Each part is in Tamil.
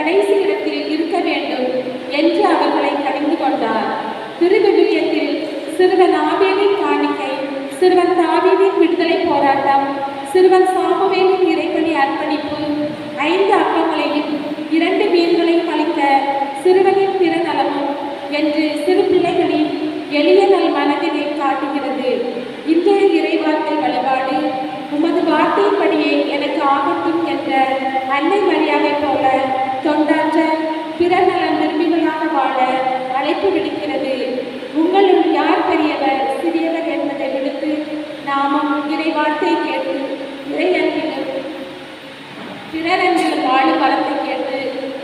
கடைசி இடத்தில் இருக்க வேண்டும் என்று அவர்களை கடிந்து கொண்டார். திருவிவிலியத்தில் சிறுவன் ஆபேலின் காணிக்கை, சிறுவன் தாவீதின் விடுதலை போராட்டம், சிறுவன் சாமுவேலின் இறைபலி அர்ப்பணிப்பு, 5 அப்பங்களையும் 2 மீன்களையும் அளித்த சிறுவனின் திருநலமும் என்று சிறு பிள்ளைகளின் எளிய நல் மனதினை காட்டுகிறது. இன்றைய இறைவார்த்தை வழிபாடு உமது வார்த்தைப்படியே எனக்கு ஆகட்டும் என்ற அன்னை மரியாதை போல தொண்டாற்ற பிற நலன் விரும்பிகளாக வாழ அழைப்பு விடுக்கிறது. உங்களுள் யார் பெரியவர் சிறியவர் என்பதை விடுத்து நாமும் இறைவார்த்தை கேட்டு இறையன்பிலும் பிறரன்பிலும் வாழும் வரத்தை கேட்டு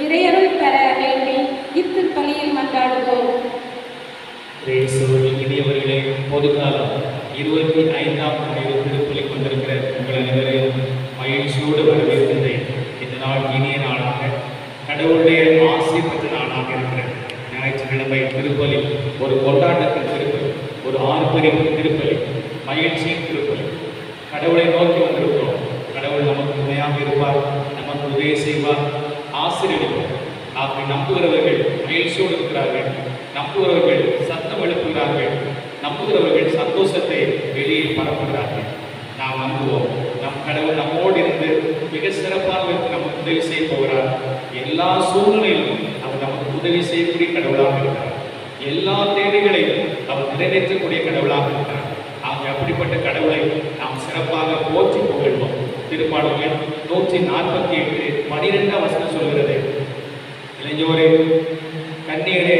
இறையருள் பெற வேண்டி இத்திருப்பலியில் மன்றாடுவோம். இனியவர்களே, பொதுக்காலம் 25ஆம் நினைவு திருப்பலி கொண்டிருக்கிற உங்கள் அனைவரையும் மகிழ்ச்சியோடு வரவேற்கின்றேன். இந்த நாள் இனிய நாளாக, கடவுளுடைய ஆசை பெற்ற நாளாக இருக்கிறது. ஞாயிற்றுக்கிழமை திருப்பலி ஒரு கொண்டாட்டத்தின் திருப்பலி, ஒரு ஆர்ப்பரிப்பு திருப்பலி, மகிழ்ச்சியின் திருப்பலி. கடவுளை நோக்கி வந்திருக்கிறோம். கடவுள் நமக்கு துணையாக இருப்பார், நமக்கு உதவி செய்வார், ஆசீர்வதிப்பார். அப்படி நம்புகிறவர்கள் மகிழ்ச்சியோடு இருக்கிறார்கள், நம்புகிறவர்கள் சத்தம் எழுப்புகிறார்கள், நம்புகிறவர்கள் சந்தோஷத்தை வெளியே பரப்புகிறார்கள். நாம் நம்புவோம். நம் கடவுள் நம்மோடு இருந்து மிக சிறப்பாக நமக்கு உதவி செய்ய போகிறார். எல்லா சூழ்நிலையிலும் அவர் நமக்கு உதவி செய்யக்கூடிய கடவுளாக இருக்கிறார். எல்லா தேவைகளையும் அவர் நிறைவேற்றக்கூடிய கடவுளாக இருக்கிறார். ஆகிய அப்படிப்பட்ட கடவுளை நாம் சிறப்பாக போற்றி புகழ்வோம். திருப்பாடல்கள் 148 12ஆம் வசனம் சொல்கிறது, இளைஞரே, கன்னியரே,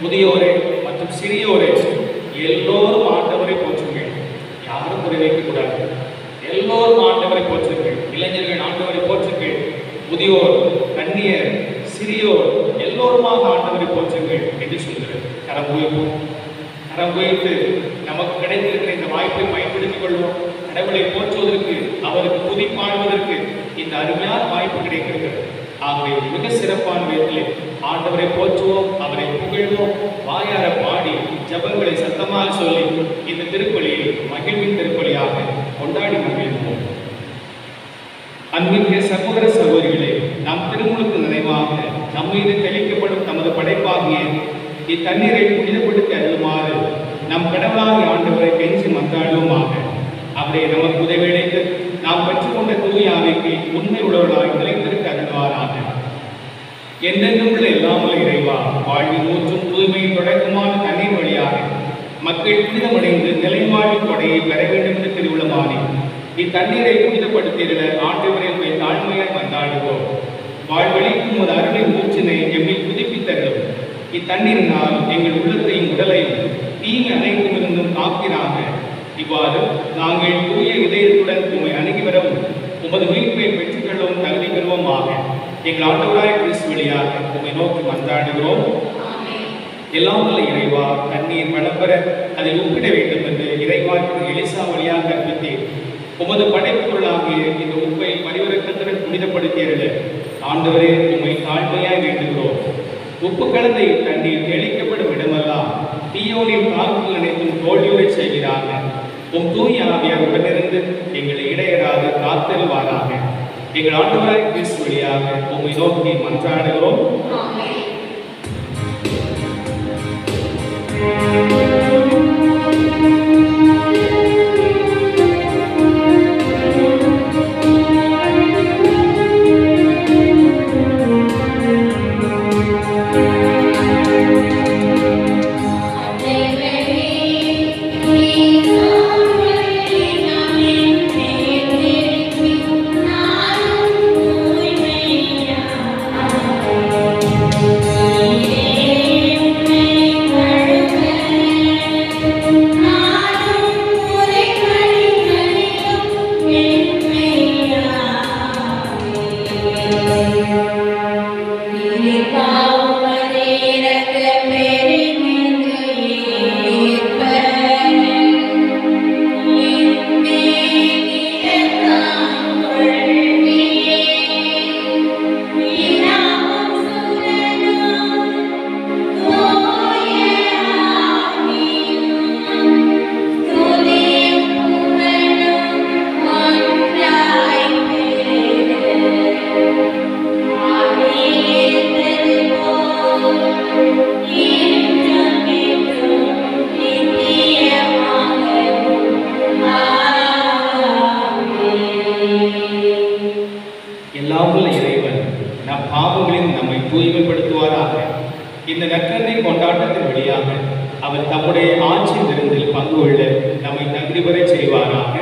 முதியோரே மற்றும் சிறியோரே, எல்லோரும் ஆண்டவரை போற்றுங்கள். யாரும் குறை வைக்கக்கூடாது. எல்லோரும் ஆண்டவரை போற்றுங்கள். இளைஞர்கள் ஆண்டவரை போற்றுங்கள், முதியோர், கன்னியர், சிறியோர் எல்லோருமாக ஆண்டவரை போற்றுங்கள் என்று சொல்கிறது. கரம் உயர்வோம். கரம் உயர்த்து நமக்கு கிடைத்திருக்கிற இந்த வாய்ப்பை பயன்படுத்திக் கொள்வோம். கடவுளை போற்றுவதற்கு, அவருக்கு துதி பாடுவதற்கு இந்த அருமையான வாய்ப்பு கிடைக்கிறது. ஆகவே மிக சிறப்பான விதத்தில் ஆண்டவரை போற்றுவோம், அவரை புகழ்வோம், வாயார பாடி ஜபங்களை சத்தமாக சொல்லி இந்த திருப்பலியை மகிழ்வின் திருப்பலியாக கொண்டாடி மகிழ்வோம். அன்பிற்குரிய சகோதர சகோதரிகளே, நம் திருமுழுக்கு நினைவாக நம்மீது தெளிக்கப்படும் நமது படைப்பாகிய இத்தண்ணீரை புனிதப்படுத்தி அருளுமாறு நம் கடவுளாகிய ஆண்டவரை கெஞ்சி மன்றாடுவோமாக. அவரை நமக்கு உதவியளித்து நாம் பெற்றுக்கொண்ட தூய ஆவிக்கு உண்மை உழவர்களாய் நிலைத்திருக்க அருள்வாராக. என்றென்றும் உள்ள எல்லாமல் இறைவா, வாழ்வின் ஊற்றும் தூய்மையின் தொடக்கமான தண்ணீர் வழியாக மக்கள் புனிதமடைந்து நிலைவாழ்வின் கொடையை பெற வேண்டும் என்று திருவிழமானே இத்தண்ணீரை புனிதப்படுத்திட ஆண்டவரை போய் தாழ்மையாய் மன்றாடுவோம். வாழ்வழிக்கும் ஒரு அருளை மூச்சினை எம்மில் புதுப்பித்தரும். இத்தண்ணீரினால் எங்கள் உள்ளத்தையும் உடலையும் தீங்கு அனைத்திலிருந்தும் காக்கிறாக. இவ்வாறு நாங்கள் தூய இதயத்துடன் உம்மை அணுகி வரவும் உமது மீட்பை பெற்றுக்கொள்ளவும் தகுதி பெறுவோமாக. எங்கள் ஆண்டவராய் கிறிஸ்து வழியாக உம்மை நோக்கி மன்றாடுகிறோம். எல்லாம் வல்ல இறைவா, தண்ணீர் வளம் பெற அதை ஒப்பிட வேண்டும் என்று இறைவாக்கு எலிசா வழியாக கற்பித்தேன். உமது படைப்புகளாகிய இந்த உப்பை பரிவர்த்தத்துடன் புனிதப்படுத்தியது. ஆண்டவரே, உம்மை தாழ்மையாய் வேண்டுகிறோம். உப்பு கலந்த இத்தண்ணீர் தெளிக்கப்படும் இடமெல்லாம் தீயோனின் தாக்குதல் அனைத்தும் தோல்வியுறை செய்கிறார்கள். உம் தூய ஆவியார் உடனிருந்து எங்களை இடையராது காத்தருவாராக. எங்கள் ஆண்டவராய் கிறிஸ்து வழியாக உம்மை நோக்கி மன்றாடுகிறோம். இந்த நற்கருணை கொண்டாட்டத்தின் வழியாக அவர் தம்முடைய ஆட்சி விருந்தில் பங்கு கொள்ள நம்மை தகுதி பெற செய்வாராக.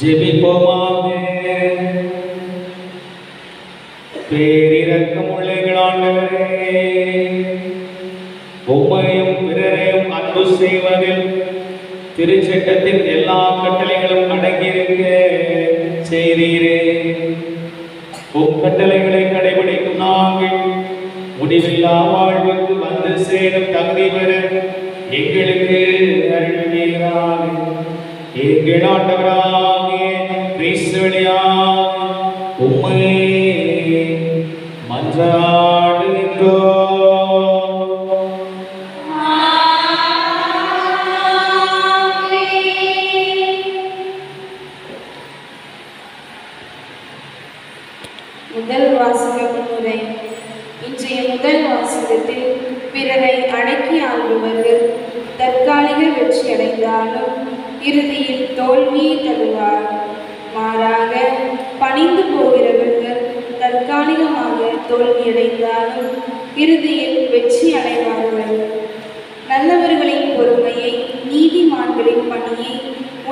ஜெபிப்போமாக. பேரிரக்கமுள்ள எங்கள் ஆண்டவரே, உம்மையும் பிறரையும் அன்பு செய்வதில் திருச்சட்டத்தின் எல்லா கட்டளைகளும் அடங்கியிருக்க செய்தீரே. உம் கட்டளைகளை கடைபிடிக்கும் நாங்கள் முடிவில்லா வாழ்வுக்கு வந்து சேரும் தகுதி பெற எங்களுக்கு அருள்வீராக. எங்கள் ஆண்டவராகிய கிறிஸ்து வழியாக உம்மை மன்றாடுகின்றோம். முதல் வாசக முன்னுரை. இன்றைய முதல் வாசகத்தில் பிறரை அடக்கி ஆள்பவர்கள் தற்காலிக வெற்றி அடைந்தாலும் இறுதியில் தோல்வியை தருவார். மாறாக பணிந்து போகிறவர்கள் தற்காலிகமாக தோல்வியடைந்தாலும் இறுதியில் வெற்றி அடைவார்கள். நல்லவர்களின் பொறுமையை நீதிமான்களின் பணியை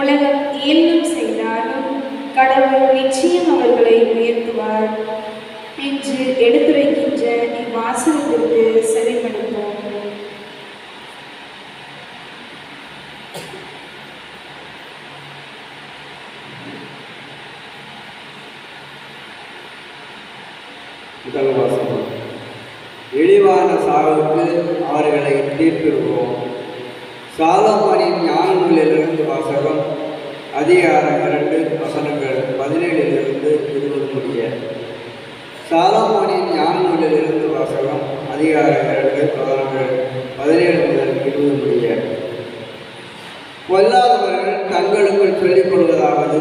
உலகம் ஏளனம் செய்தாலும் கடவுள் நிச்சயம் அவர்களை உயர்த்துவார் என்று எடுத்துரைக்கின்ற இவ்வாசகத்திற்கு செவிமடுப்போம். முதல் வாசகம். இழிவான சாவுக்கு அவர்களை தீர்ப்பிடுவோம். சாலமோனின் ஞான நூலிலிருந்து வாசகம். அதிகாரம் 2 வசனங்கள் 17 20 முடிய. சாலமோனின் ஞான நூலிலிருந்து வாசகம். அதிகாரம் 2 வசனங்கள் 17 முதல் 20 முடிய. பொல்லாதவர்கள் தங்களுக்குள் சொல்லிக் கொள்வதாவது,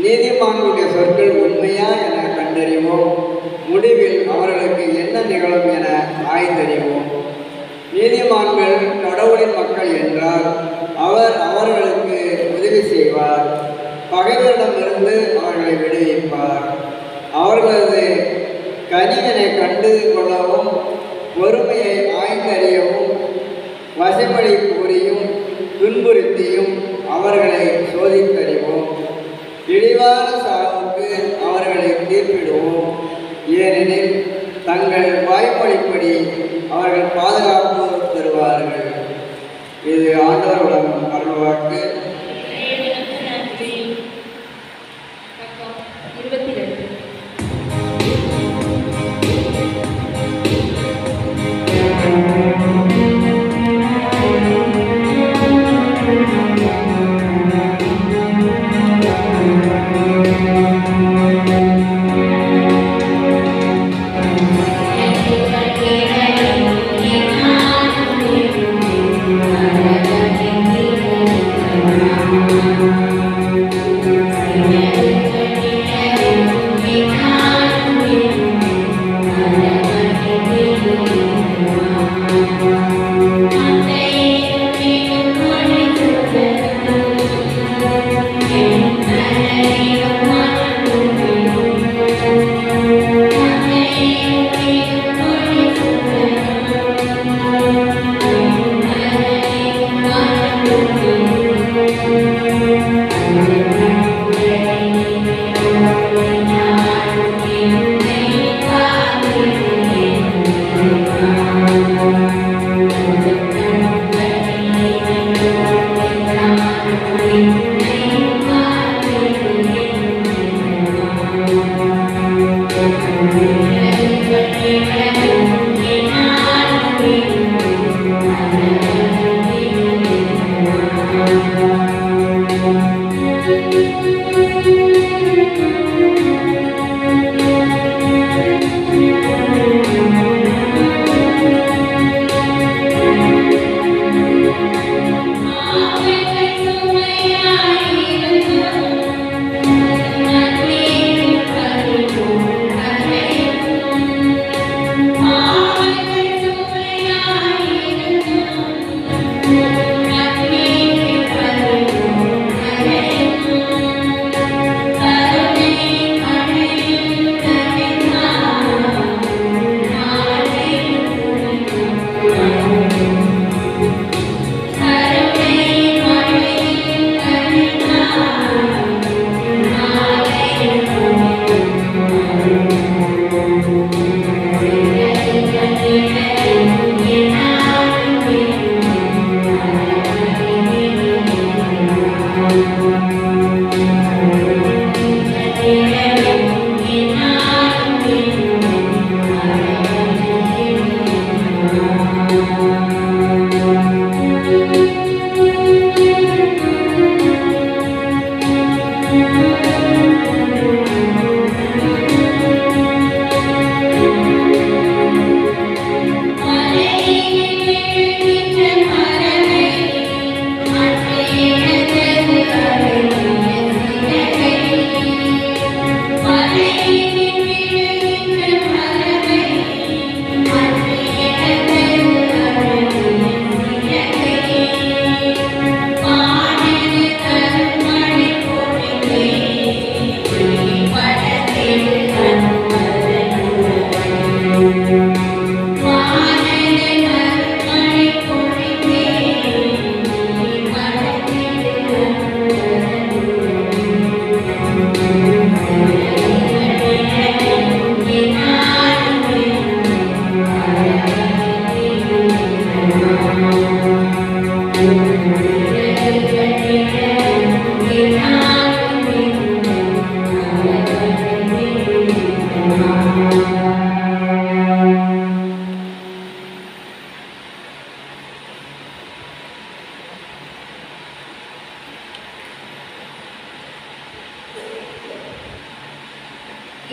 நீதிமான்களுடைய சொற்கள் உண்மையா என கண்டறிவோம், முடிவில் அவர்களுக்கு என்ன நிகழும் என ஆய்ந்தறிவோம். நீதிமான்கள் கடவுளின் மக்கள் என்றால் அவர் அவர்களுக்கு உதவி செய்வார். பகைவரிடமிருந்து அவர்களை விடுவிப்பார். அவர்களது கனிவினை கண்டு கொள்ளவும் பொறுமையை ஆய்ந்தறியவும் வசைமொழி கூறியும் துன்புறுத்தியும் அவர்களை சோதித்தறிவோம். இழிவான சாவுக்கு அவர்களை தீர்ப்பிடுவோம். ஏனெனில் தங்கள் வாய்மொழிப்படி அவர்கள் பாதுகாப்பு பெறுவார்கள். இது ஆண்டவருடன் அருள்வாக்கு. 22.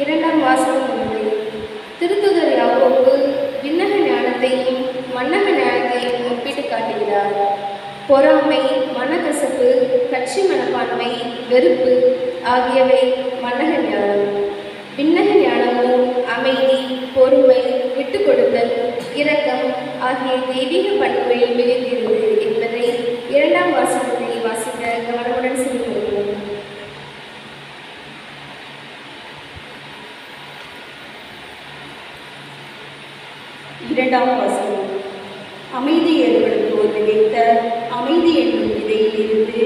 இரண்டாம் வாசகம் ஒன்று. திருத்துதர் யாக்கோபு விண்ணக ஞானத்தையும் மன்னக ஞானத்தையும் ஒப்பிட்டு காட்டுகிறார். பொறாமை, மனக்கசப்பு, கட்சி மனப்பான்மை, வெறுப்பு ஆகியவை மன்னக ஞானம். விண்ணக ஞானமோ அமைதி, பொறுமை, விட்டு கொடுத்தல், இரக்கம் ஆகிய தெய்வீக பண்புகளில் மிகுந்திருந்தது என்பதை இரண்டாம் வாசகத்தை வாசிக்க கவனமுடன் செல்கிறோம். இரண்டாம் வசனம். அமைதி ஏற்படுத்துவோர் விதைத்த அமைதி என்னும் விதையிலிருந்து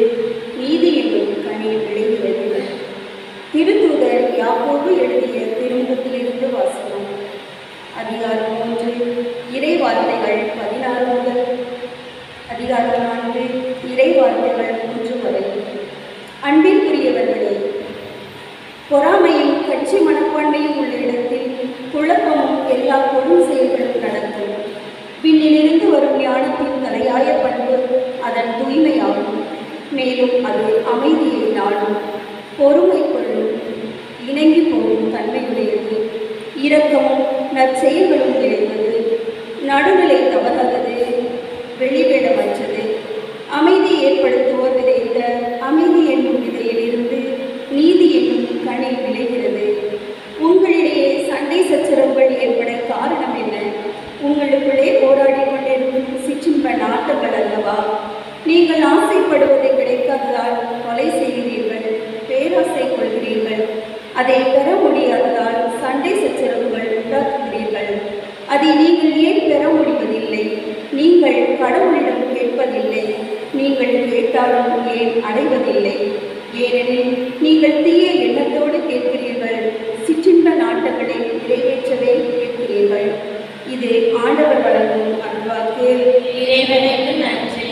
நீதி என்னும் கனி விளைகிறது. திருத்தூதர் யாக்கோபு எழுதிய திருமுகத்திலிருந்து வாசகம். அதிகாரம் 3 இறை வார்த்தைகள் 16 முதல் அதிகாரம் 4 இறை வார்த்தைகள் 3 வரை. அன்பிற்குரியவர்களே, பொறாமையும் கட்சி மனப்பான்மையும் உள்ள இடத்தில் குழப்பமும் எல்லா கொடும் செயல்களும் நடக்கும். விண்ணிலிருந்து வரும் ஞானத்தின் தலையாய பண்பு அதன் தூய்மையாகும். மேலும் அது அமைதியை நாடும், பொறுமை கொள்ளும், இணங்கி போகும் தன்மையுடையது, இரக்கமும் நற்செயல்களும் நிறைந்தது, நடுநிலை தவறாதது, வெளிவேடமற்றது. அமைதி ஏற்படுத்துவோர் விதைத்த அமைதி என்னும் விதையிலிருந்து நீதி என்னும் கனி விளைகிறது. உங்களிடையே சண்டை சச்சரவுகள் ஏற்பட காரணம் என்ன? உங்களுக்குள்ளே போராடி கொண்டிருக்கும் சிற்றின்ப நாட்டங்கள் அல்லவா? நீங்கள் ஆசைப்படுவதை கிடைக்காததால் கொலை செய்கிறீர்கள், பேராசை கொள்கிறீர்கள். அதை பெற முடியாததால் சண்டை சச்சரவுகள் உண்டாக்குகிறீர்கள். அதை நீங்கள் ஏன் பெற முடிவதில்லை? நீங்கள் கடவுளிடம் கேட்பதில்லை. நீங்கள் கேட்டாலும் ஏன் அடைவதில்லை? ஏனெனில் நீங்கள் தீய எண்ணத்தோடு கேட்கிறீர்கள், சிற்றின்ப நாட்டங்களை நிறைவேற்றவே கேட்கிறீர்கள். இது ஆண்டவர் வழங்கும் அருள்வாக்கு. இறைவனுக்கு நன்றி.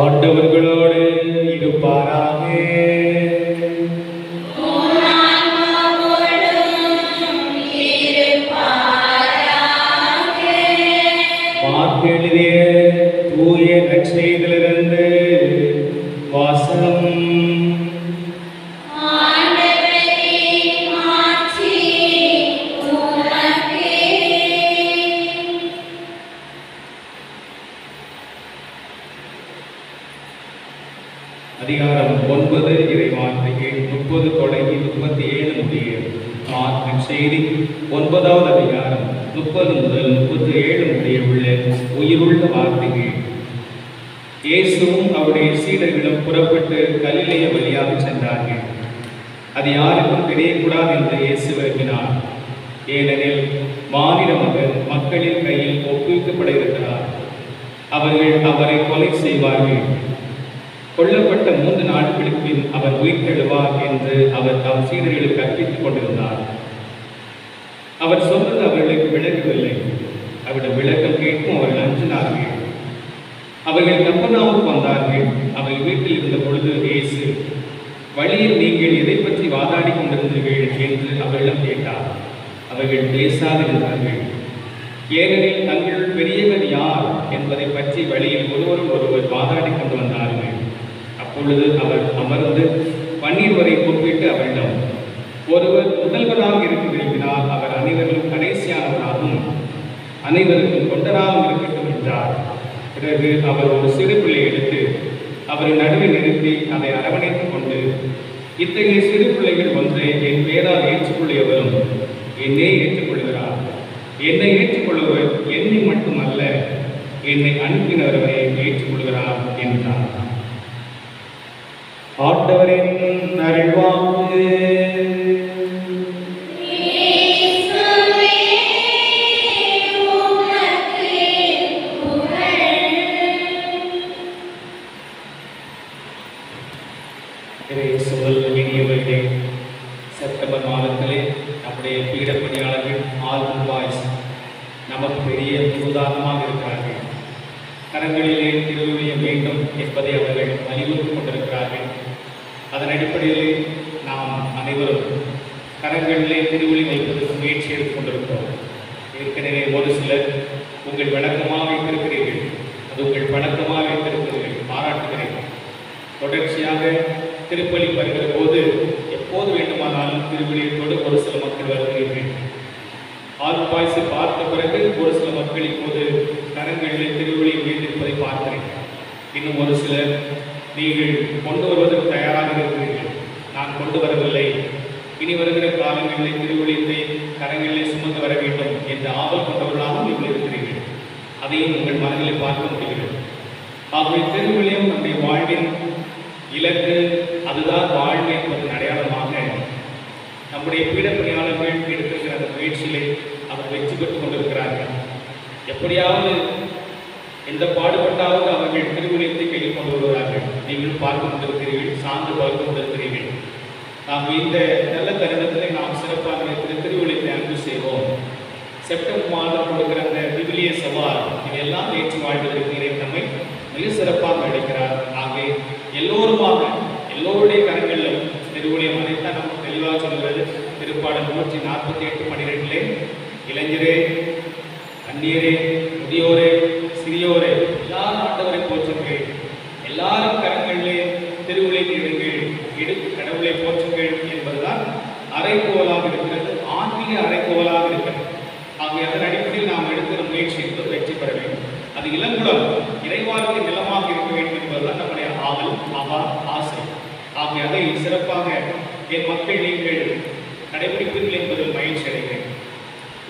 ஆண்டவர்களோடு இருப்பாராக. மார்க் எழுதிய தூய நற்செய்தியிலிருந்து வாசகம். அதிகாரம் 9 இறைவார்த்தைகள் 30 தொடங்கி 37 முடிய. மார்க் செய்தி 9வது அதிகாரம் 30 முதல் 37 முடிய உள்ள உயிருள்ள வார்த்தைகள். இயேசுவும் அவருடைய சீடர்களும் புறப்பட்டு கலிலேய வழியாக சென்றார்கள். அது யாருக்கும் தெரியக்கூடாது என்று இயேசு விரும்பினார். ஏனெனில் மானிட மகன் மக்களின் கையில் ஒப்புவிக்கப்பட இருக்கிறார். அவர்கள் அவரை கொலை செய்வார்கள். கொல்லப்பட்ட 3 நாட்களுக்கு பின் அவர் உயிர்த்தெழுவார் என்று அவர் தம் சீடர்களுக்கு கற்பித்துக் கொண்டிருந்தார். அவர் சொன்னது அவர்களுக்கு விளங்கவில்லை. அவரிடம் விளக்கம் கேட்கும் அவர்கள் அஞ்சினார்கள். அவர்கள் கப்பர்நாவுக்கு வந்தார்கள். அவர்கள் வீட்டில் இருந்த பொழுது இயேசு, வழியில் நீங்கள் எதை பற்றி வாதாடி கொண்டிருந்தீர்கள் என்று அவர்களிடம் கேட்டார். அவர்கள் பேசாதிருந்தார்கள். ஏனெனில் தங்கள் பெரியவர் யார் என்பதை பற்றி வழியில் ஒருவர் வாதாடி கொண்டு வந்தார்கள். அப்பொழுது அவர் அமர்ந்து 12 கூப்பிட்டு அவரிடம், ஒருவர் முதல்வராக இருக்க விரும்பினால் அவர் அனைவரும் கடைசியானவராகவும் அனைவருக்கும் தொண்டராகவும் இருக்கட்டும் என்றார். பிறகு அவர் ஒரு சிறு பிள்ளை எடுத்து அவரை நடுவில் நிறுத்தி அதை அரவணைத்துக் கொண்டு, இத்தகைய சிறு பிள்ளைகள் ஒன்றை என் பெயரால் ஏற்றுக்கொள்ளியவரும் என்னை ஏற்றுக்கொள்கிறார். என்னை ஏற்றுக்கொள்பவர் என்னை மட்டுமல்ல, என்னை அனுப்பினவரை ஏற்றுக்கொள்கிறார் என்றார். ஆண்டவரின் அருள்வாக்கு. சூழல் இனியவர்களே, செப்டம்பர் மாதத்திலே நம்முடைய பீட பணியாளர்கள் ஆல்பம் பாய்ஸ் நமக்கு பெரிய உதாரணமாக இருக்கிறார்கள். கரங்களிலே திருவிழியம் வேண்டும் என்பதை அவர்கள் வலியுறுத்தி கொண்டிருக்கிறார்கள். அதன் அடிப்படையிலே நாம் அனைவரும் கரங்களிலே திருவிழி வைப்பதற்கு முயற்சி எடுத்துக் கொண்டிருக்கிறோம். ஏற்கனவே ஒரு சிலர் உங்கள் வழக்கமாக வைத்திருக்கிறீர்கள், அது உங்கள் பழக்கமாக வைத்திருக்கிறீர்கள், பாராட்டுகிறீர்கள். தொடர்ச்சியாக திருப்பலி வருகிற போது எப்போது வேண்டுமானாலும் திருவிழியத்தோடு ஒரு சில மக்கள் வருகிறீர்கள். ஆல்பாய்ஸை பார்த்த பிறகு ஒரு சில மக்கள் இப்போது கரங்களிலே திருவிழியை வைத்திருப்பதை பார்க்கிறேன். இன்னும் ஒரு சிலர் நீங்கள் கொண்டு வருவதற்கு தயாராக இருக்கிறீர்கள், நான் கொண்டு வரவில்லை, இனி வருகிற காலங்களில் திருவிழியத்தை கரங்களிலே சுமந்து வர வேண்டும் என்ற ஆவல் கொண்டவர்களாக நீங்கள் இருக்கிறீர்கள். அதையும் உங்கள் மனதிலே பார்க்க முடிகிறது. ஆகவே திருவிழியம் நம்முடைய வாழ்வின் இலக்கு, அதுதான் வாழ்வு என்பதன் அடையாளமாக நம்முடைய பீடப்பணியாளர்கள் எடுத்திருக்கிற அந்த முயற்சியிலே அவர் வெற்றி பெற்றுக் கொண்டிருக்கிறார்கள். எப்படியாவது எந்த பாடுபட்டாவது அவர்கள் திருவிழியத்தை கையில் கொண்டு வருகிறார்கள். நீங்கள் பார்த்து கொண்டிருக்கிறீர்கள், சார்ந்து பார்த்து கொண்டிருக்கிறீர்கள். நாம் இந்த நல்ல தருணத்திலே நாம் சிறப்பாக திருவிழியத்தை அன்பு செய்வோம். செப்டம்பர் மாதம் கொடுக்கிற அந்த விவிலிய சவால் இதையெல்லாம் ஏற்றி வாழ்வதற்கு நம்மை மிக சிறப்பாக அழைக்கிறார். ஆகவே எல்லோருமாக எல்லோருடைய கரங்களிலும் திருவிழியம் அனைத்தான் நமக்கு தெளிவாக சொல்கிறது. திருப்பாடல் 148:12 இளைஞரே, கண்ணியரே, முதியோரே, சிறியோரே, எல்லாரும் ஆண்டவரை போற்றுங்கள், எல்லாரும் கரங்களிலே திருவிழியத்தை எடுங்கள், கடவுளை போற்றுங்கள் என்பதுதான் அறைகோலாக இருக்கிறது, ஆன்மீக அறைகோலாக இருக்கிறது. ஆகிய அதன் அடிப்படையில் நாம் எடுக்கிற முயற்சி என்பது வெற்றி பெற வேண்டும். அது இளங்குளம் இறைவாழ்க்கை நிலமாக இருக்க வேண்டும் என்பதுதான் நம்முடைய ஆவல், ஆசை. ஆகிய அதை சிறப்பாக என் மக்கள் நீங்கள் கடைபிடிப்பீர்கள் என்பதில் மகிழ்ச்சி அடைகிறேன்.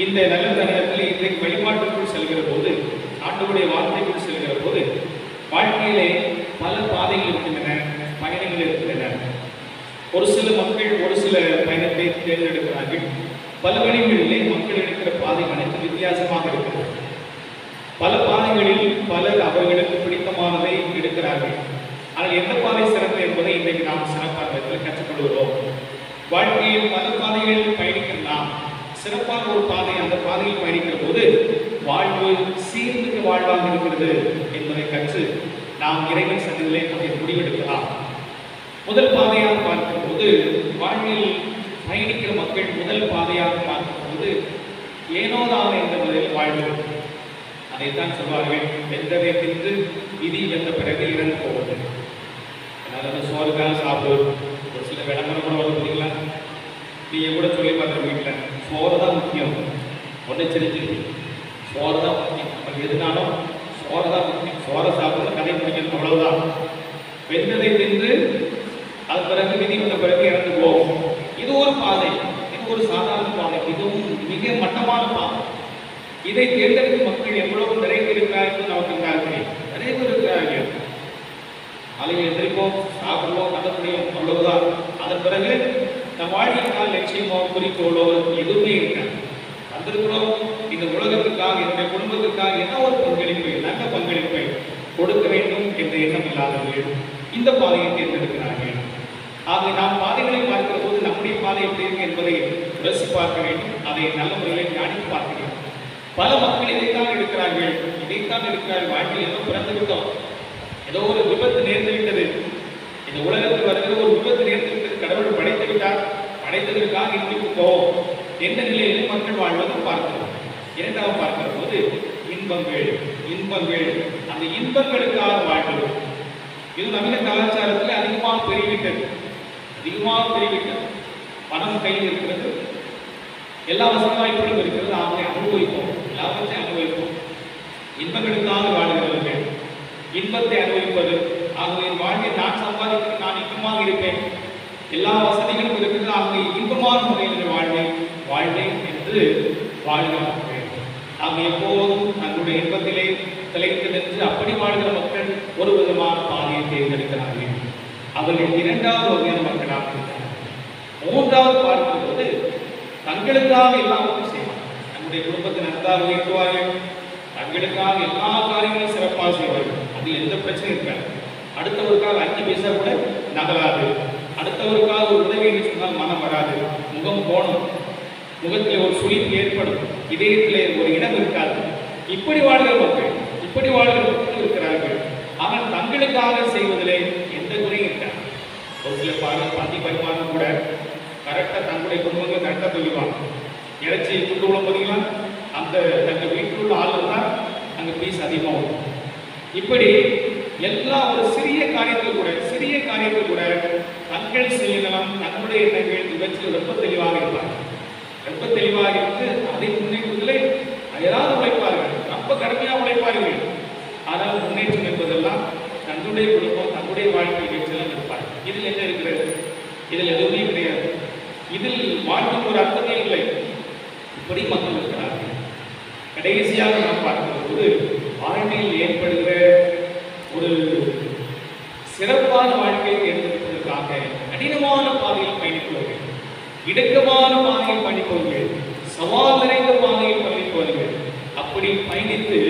இந்த நல்ல தருணத்தில் இன்றைக்கு வழிபாட்டுக்குள் செல்கிற போது, ஆண்டவருடைய வார்த்தைக்குள் செல்கிற போது, வாழ்க்கையிலே பல பாதைகள் இருக்கின்றன, பயணங்கள் இருக்கின்றன. ஒரு சில மக்கள் ஒரு சில பயணத்தை தேர்ந்தெடுக்கிறார்கள். பல வழிகளிலே மக்கள் எடுக்கிற பாதை அனைத்து வித்தியாசமாக இருக்கிறது. பல பாதைகளில் பலர் அவர்களுக்கு பிடித்தமானதை எடுக்கிறார்கள். ஆனால் எந்த பாதை சிறந்த என்பதை இன்றைக்கு நாம் சிறப்பாக கற்றுக்கொள்கிறோம். வாழ்க்கையில் பல பாதைகளில் பயணிக்கலாம். சிறப்பான ஒரு பாதை, அந்த பாதையில் பயணிக்கிற போது வாழ்வு சீர்மிக்க வாழ்வாக இருக்கிறது என்பதை கற்று நாம் இறைவன் சன்னதியிலே நம்மை முடிவெடுக்கலாம். முதல் பாதையாக பார்க்கும்போது, வாழ்வில் பயணிக்கிற மக்கள் முதல் பாதையாக பார்க்கும்போது ஏனோதான என்ற முறையில் வாழ்வது. அதைத்தான் சொல்வார்கள், வெந்ததை தின்று விதி வென்ற பிறகு இறந்து போவது. அதனால சோறுக்காக சாப்பிடுவது. ஒரு சில விளம்பரம் கூட வரும் பார்த்தீங்களா, நீங்கள் கூட சொல்லி பார்க்குற வீட்டில் சோறு தான் முக்கியம், ஒன்றைச்சரிச்சு சோறு தான் முக்கியம், நமக்கு எதுனாலும் சோறு தான் முக்கியம், சோறை சாப்பிட்றது கதை பிடிக்கணும், அவ்வளவுதான். வெந்ததை தின்று அது பிறகு விதி வந்த பிறகு இறந்து போகும். இது ஒரு பாதை, இது ஒரு சாதாரண பாதை, இதுவும் மிக மட்டமான பாதை. இதை தேர்ந்தெடுக்கும் மக்கள் எவ்வளவு நிறைந்திருக்கிறார்கள் நமக்கு தெரியும். நிறைய பேர் இருக்கிறார்கள். அலையில் எதிர்ப்போம், சாப்பிடுவோம், கட்ட முடியும், அவ்வளவுதான். அதன் பிறகு நம் வாழ்க்கைக்கான லட்சியமோ குறிக்கோளோ எதுவுமே இருக்காது. வந்திருக்கிறோம் இந்த உலகத்துக்காக, என்னுடைய குடும்பத்துக்காக என்ன ஒரு பங்களிப்பை, நல்ல பங்களிப்பை கொடுக்க வேண்டும் என்ற எண்ணம் இல்லாதவர்கள் இந்த பாதையை தேர்ந்தெடுக்கிறார்கள். ஆக நாம் பாதைகளை பார்க்கிற போது நம்முடைய பாதை எப்படி இருக்கு என்பதை ரசி பார்க்க வேண்டும். அதை நல்ல முறையில் ஞானித்து பார்க்க வேண்டும். பல மக்கள் இதைத்தான் எடுக்கிறார்கள், வாழ்க்கையில் ஏதோ பிறந்து விட்டோம், ஏதோ ஒரு விபத்து நேர்ந்து விட்டது, இந்த உலகத்தில் வருகிற ஒரு விபத்து நேர்ந்து விட்டது, கடவுள் படைத்து விட்டார், படைத்ததற்காக இன்றைக்கு போவோம் எந்த நிலையிலும் மக்கள் வாழ்வதை பார்க்கிறோம். இரண்டாவது பார்க்கிற போது இன்பங்கள், அந்த இன்பங்களுக்காக வாழ்வது. இது நவீன கலாச்சாரத்தில் அதிகமாக பெருகிவிட்டது. பணம் கையில் இருக்கிறது, எல்லா வசதி வாய்ப்புகளும் இருக்கிறது, ஆகவே அனுபவிப்போம், எல்லாவற்றையும் அனுபவிப்போம். இன்பங்களுக்காக வாழ்கிறவர்கள் இன்பத்தை அனுபவிப்பது. ஆகவே வாழ்வில் நான் சம்பாதிக்கிறேன், நான் இன்பமாக இருப்பேன், எல்லா வசதிகளும் இருக்கிறது, ஆகவே இன்பமான முறையில் வாழ்வேன் என்று வாழ்கிறார்கள். ஆக எப்போதும் தங்களுடைய இன்பத்திலே திளைத்து நின்று அப்படி வாழ்கிற மக்கள் ஒரு விதமான பாதையை தேர்ந்தெடுக்கிறார்கள். அவர்கள் இரண்டாவது வகையான மக்களாக இருக்கிறார்கள். மூன்றாவது பார்க்கும்போது தங்களுக்காக எல்லாவற்றையும் செய்வார்கள். தங்களுடைய குடும்பத்தை நன்றாக இயக்குவார்கள், தங்களுக்காக எல்லா காரியங்களும் சிறப்பாக செய்வார்கள். அதில் எந்த பிரச்சனையும் இருக்காது. அடுத்தவருக்காக 5 பைசா கூட நகலாது, அடுத்த முகம் கோணம், முகத்தில் ஒரு சுழிப்பு ஏற்படும், இதயத்திலே ஒரு இடம் இருக்காது. இப்படி வாழ்கிற மக்கள் இருக்கிறார்கள். ஆனால் தங்களுக்காக செய்வதிலே எந்த குறையும் இருக்காது. ஒரு சில பாதி பரிமாணம் கூட கரெக்டாக தங்களுடைய குடும்பங்களை கரெக்டாக சொல்லிடுவாங்க. இறைச்சி துண்டு உள்ள போதீங்களா, அந்த தங்கள் வீட்டில் உள்ள ஆள் தான் அங்கே பீஸ் அதிகமாக வரும். இப்படி எல்லா ஒரு சிறிய காரியத்தில் கூட தங்கள் சுயநலம், தங்களுடைய எண்ணங்கள் இவற்றில் ரொம்ப தெளிவாக இருப்பார்கள். ரொம்ப தெளிவாக இருந்து அதை முன்னேற்றத்திலே ஏதாவது உழைப்பார்கள், ரொம்ப கடுமையாக உழைப்பார்கள். ஆனால் முன்னேற்றம் என்பதெல்லாம் தங்களுடைய குடும்பம், தங்களுடைய வாழ்க்கை நிகழ்ச்சியெல்லாம் இருப்பார்கள். இதில் என்ன இருக்கிறது? இதில் எதுவுமே கிடையாது. இதில் வாழ்க்கைக்கு ஒரு அர்த்தமே இல்லை. இப்படி மக்கள் இருக்கிறார்கள். கடைசியாக நாம் பார்க்கும்போது வாழ்க்கையில் ஏற்படுகிற ஒரு சிறப்பான வாழ்க்கையை தேர்ந்தெடுப்பதற்காக கடினமான பாதையில் பயணிப்பவர்கள், இடுக்கமான பாதையில் பயணிப்பவர்கள், சவால் நிறைந்த பாதையில் பயணிப்பவர்கள், அப்படி பயணித்து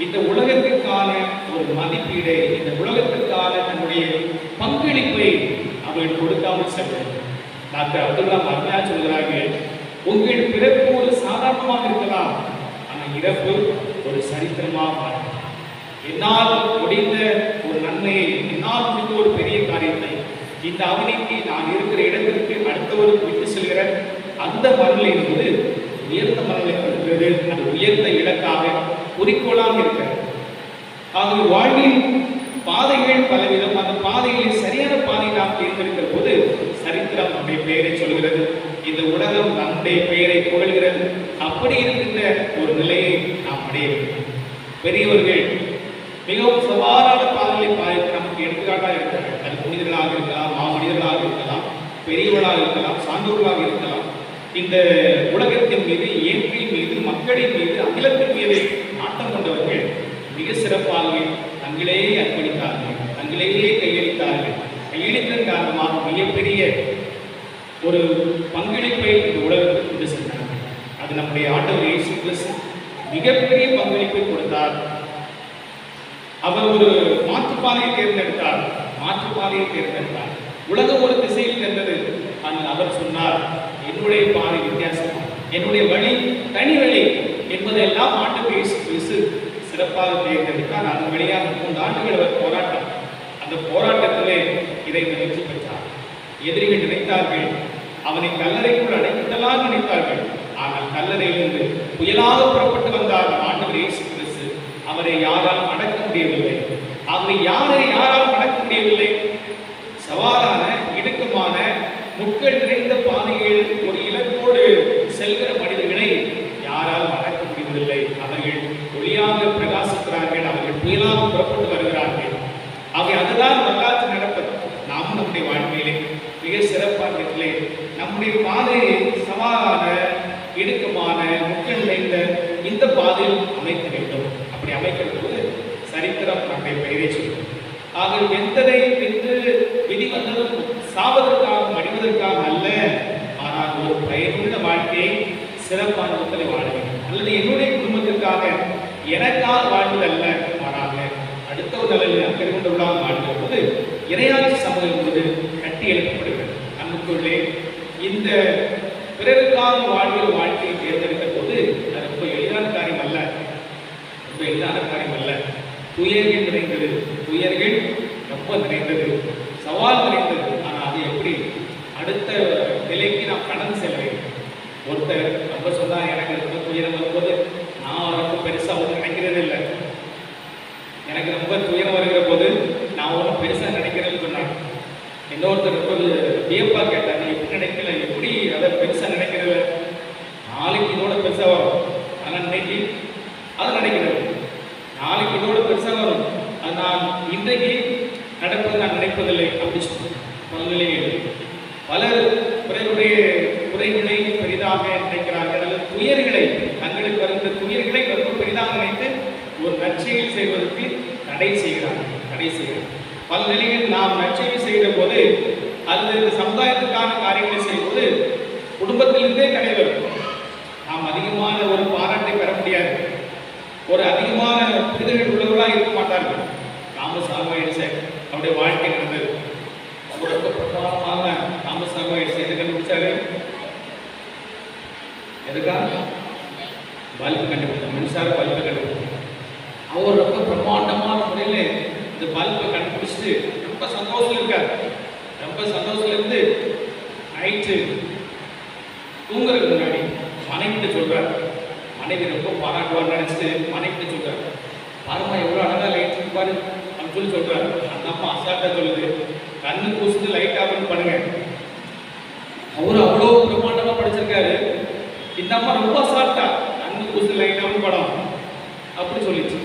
இந்த உலகத்திற்கான ஒரு மதிப்பீடை, இந்த உலகத்திற்கான தன்னுடைய பங்களிப்பை அவர்கள் கொடுக்காமல் செல்வார்கள். டாக்டர் அப்துல் கலாம் அருமையா சொல்கிறார்கள், உங்கள் பிறப்பு ஒரு சாதாரணமாக இருக்கலாம், ஆனால் இறப்பு ஒரு சரித்திரமாக மாறும். என்னால் முடிந்த ஒரு நன்மையை, என்னால் முடிந்த ஒரு பெரிய காரியத்தை, இந்த அவனிக்கு நான் இருக்கிற இடத்திற்கு அடுத்தவருக்கு விட்டு செல்கிற அந்த மனநிலை என்பது உயர்ந்த மனநிலை இருக்கிறது. அந்த உயர்ந்த இலக்காக குறிக்கோளாக இருக்கிறது. ஆகவே வாழ்வின் பாதைகள் பலவிதம். அந்த பாதைகளில் சரியான பாதை நாம் தேர்ந்தெடுக்கிற போது சரித்திரம் நம்முடைய பெயரை சொல்கிறது, இந்த உலகம் நம்முடைய பெயரை புகழ்கிறது. அப்படி இருக்கின்ற ஒரு நிலையை நாம் அடைய வேண்டும். பெரியவர்கள் மிகவும் சவாலான பாதைகளை பாதித்து நமக்கு எடுத்துக்காட்டாக இருக்கிறார்கள். அது புனிதர்களாக இருக்கலாம், மாமனிதர்களாக இருக்கலாம், பெரியவர்களாக இருக்கலாம், சான்றோர்களாக இருக்கலாம். இந்த உலகத்தின் மீது, இயற்கையின் மீது, மக்களின் மீது, அகிலத்தின் மீது நாட்டம் கொண்டவர்கள் மிக சிறப்பாகவே தங்களே அர்ப்பணித்தார்கள், தங்களையே கையளித்தார்கள். கையளித்ததன் காரணமாக மிகப்பெரிய ஒரு பங்களிப்பை இந்த உலகத்துக்கு கொண்டு சென்றார்கள். அது நம்முடைய ஆண்டவர் இயேசு கிறிஸ்து மிகப்பெரிய பங்களிப்பை கொடுத்தார். அவர் ஒரு மாற்றுப்பாதையை தேர்ந்தெடுத்தார். உலகம் ஒரு திசையில் சென்றது. ஆனால் அவர் சொன்னார், என்னுடைய பாதை வித்தியாசம், என்னுடைய வழி தனி வழி என்பதெல்லாம் ஆண்டவர் இயேசு கிறிஸ்து சிறப்பாக தேர்ந்தெடுத்தார். அதன் வழியாக 3 ஆண்டுகள் அவர் போராட்டம். அந்த போராட்டத்திலே இதை வெற்றி பெற்றார். எதிரிகள் நினைத்தார்கள் அவனை கல்லறைக்குள் அடைத்துவிடலாம் நினைத்தார்கள். ஆனால் கல்லறையிலிருந்து புயலாக புறப்பட்டு வந்தார் ஆண்டவர் இயேசு கிறிஸ்து. அவரை யாராலும் அடக்க முடியவில்லை. அவரை யாராலும் அடக்க முடியவில்லை. சவாலான, இடுக்கமான, முட்கள் நிறைந்த பாதையில் ஒரு இலக்கோடு செல்கிற மனிதர்களை யாராலும் அடக்க முடிவதில்லை. அவர்கள் ஒளியாக பிரகாசிக்கிறார்கள், அவர்கள் புயலாக புறப்பட்டு வருகிறார்கள். ஆகவே அதுதான் வரலாற்று நடப்பது. நாம் நம்முடைய வாழ்க்கையிலே மிக சிறப்பான இடத்திலே நம்முடைய பாதையை சவாலான, இடுக்கமான, முட்கள் நிறைந்த இந்த பாதையில் அமைக்க வேண்டும். அப்படி அமைக்கிற போது சரித்திரம் நம்முடைய பெயரை சொல்லும். ஆக எந்தனை என்று விதி வந்ததும் சாவதற்காக, மடிவதற்காக அல்ல, ஆனால் ஒரு பயனுள்ள வாழ்க்கையை சிறப்பான முறையில் வாழ வேண்டும். அல்லது என்னுடைய குடும்பத்திற்காக எனக்காக வாழ்வதல்ல, மாறாக அடுத்த ஒரு நிலையில் அக்கறை கொண்டுள்ளாக வாழ்கிற போது இறையாட்சி சமூகம் என்பது கட்டி எழுப்பப்படுகிறது. அன்புக்குள்ளே இந்த பிறருக்காக வாழ்கிற வாழ்க்கையை தேர்ந்தெடுக்கிற போது அது ரொம்ப எளிதான காரியம் அல்ல. துயர்கள் நிறைந்தது, ரொம்ப நிறைந்தது, சவால் நிறைந்தது. ஆனால் அது எப்படி அடுத்த நிலைக்கு நாம் கடந்து செல்ல வேண்டும். ஒருத்தர் ரொம்ப சொன்னால் எனக்கு ரொம்ப துயரம் வரும்போது நான் ரொம்ப பெருசாக ஒன்றும் நினைக்கிறது இல்லை. எனக்கு ரொம்ப துயரம் வருகிற போது நான் ஒன்றும் பெருசாக நினைக்கிறேன்னு சொன்னாங்க. இன்னொருத்தர் ரொம்ப வியப்பாக கேட்டார், நீ எப்படி நினைக்கல, எப்படி அதை பெருசாக நினைக்கிறது? நாளைக்கு இதோட பெருசாக வரும், ஆனால் இன்னைக்கு அதை நினைக்கிறது. நாளைக்கு இதோட பெருசாக வரும், அது நான் இன்றைக்கு நடப்பது நான் நினைப்பதில்லை அப்படி சொல்லுவேன். பல்நிலையில் பலர் பிறருடைய குறைகளை பெரிதாக நினைக்கிறார்கள், அல்லது துயர்களை, தங்களுக்கு வருகிற துயர்களை ரொம்ப பெரிதாக நினைத்து ஒரு நற்செயல் செய்வதற்கு தடை செய்கிறார்கள். பல நிலையில் நாம் நற்செயல் செய்கிற போது அல்லது இந்த சமுதாயத்துக்கான காரியங்களை செய்யும்போது குடும்பத்திலிருந்தே தடை வரும். நாம் அதிகமான ஒரு பாராட்டை பெற முடியாது, ஒரு அதிகமான புரிதல்கள் உள்ளவர்களாக இருக்க மாட்டார்கள். தாமஸ் ஆல்வா எடிசன் அவருடைய வாழ்க்கை நடந்தது. ரொம்ப பிரபலமான தாமஸ் ஆல்வா எடிசன் எது கண்டுபிடிச்சாரு? எதுக்காக? பல்பு கண்டுபிடிச்சார், மின்சார பல்பை கண்டுபிடிச்சார். அவர் ரொம்ப பிரம்மாண்டமான முறையில் இந்த பல்பை கண்டுபிடிச்சிட்டு ரொம்ப சந்தோஷம் இருக்கார். ரொம்ப சந்தோஷம் இருந்து நைட்டு தூங்குறதுக்கு முன்னாடி மனைவிட்டு சொல்றார். மனைவி ரொம்ப பாராட்டுவார்னு நினைச்சிட்டு மனைவிட்டு சொல்றார், பாருமா எவ்வளோ அழகா லைட் இருப்பாரு அப்படின்னு சொல்லி சொல்றாரு. அந்த அம்மா அசால்ட்டா சொல்லுது, கண்ணு பூசிட்டு லைட் ஆஃப் பண்ணுங்க. அவரு அவ்வளோ பிரம்மாண்டமா படிச்சிருக்காரு, இந்த அம்மா ரொம்ப அசால்ட்டா கண்ணு பூசிட்டு லைட் ஆஃப் படம் அப்படி சொல்லிச்சு.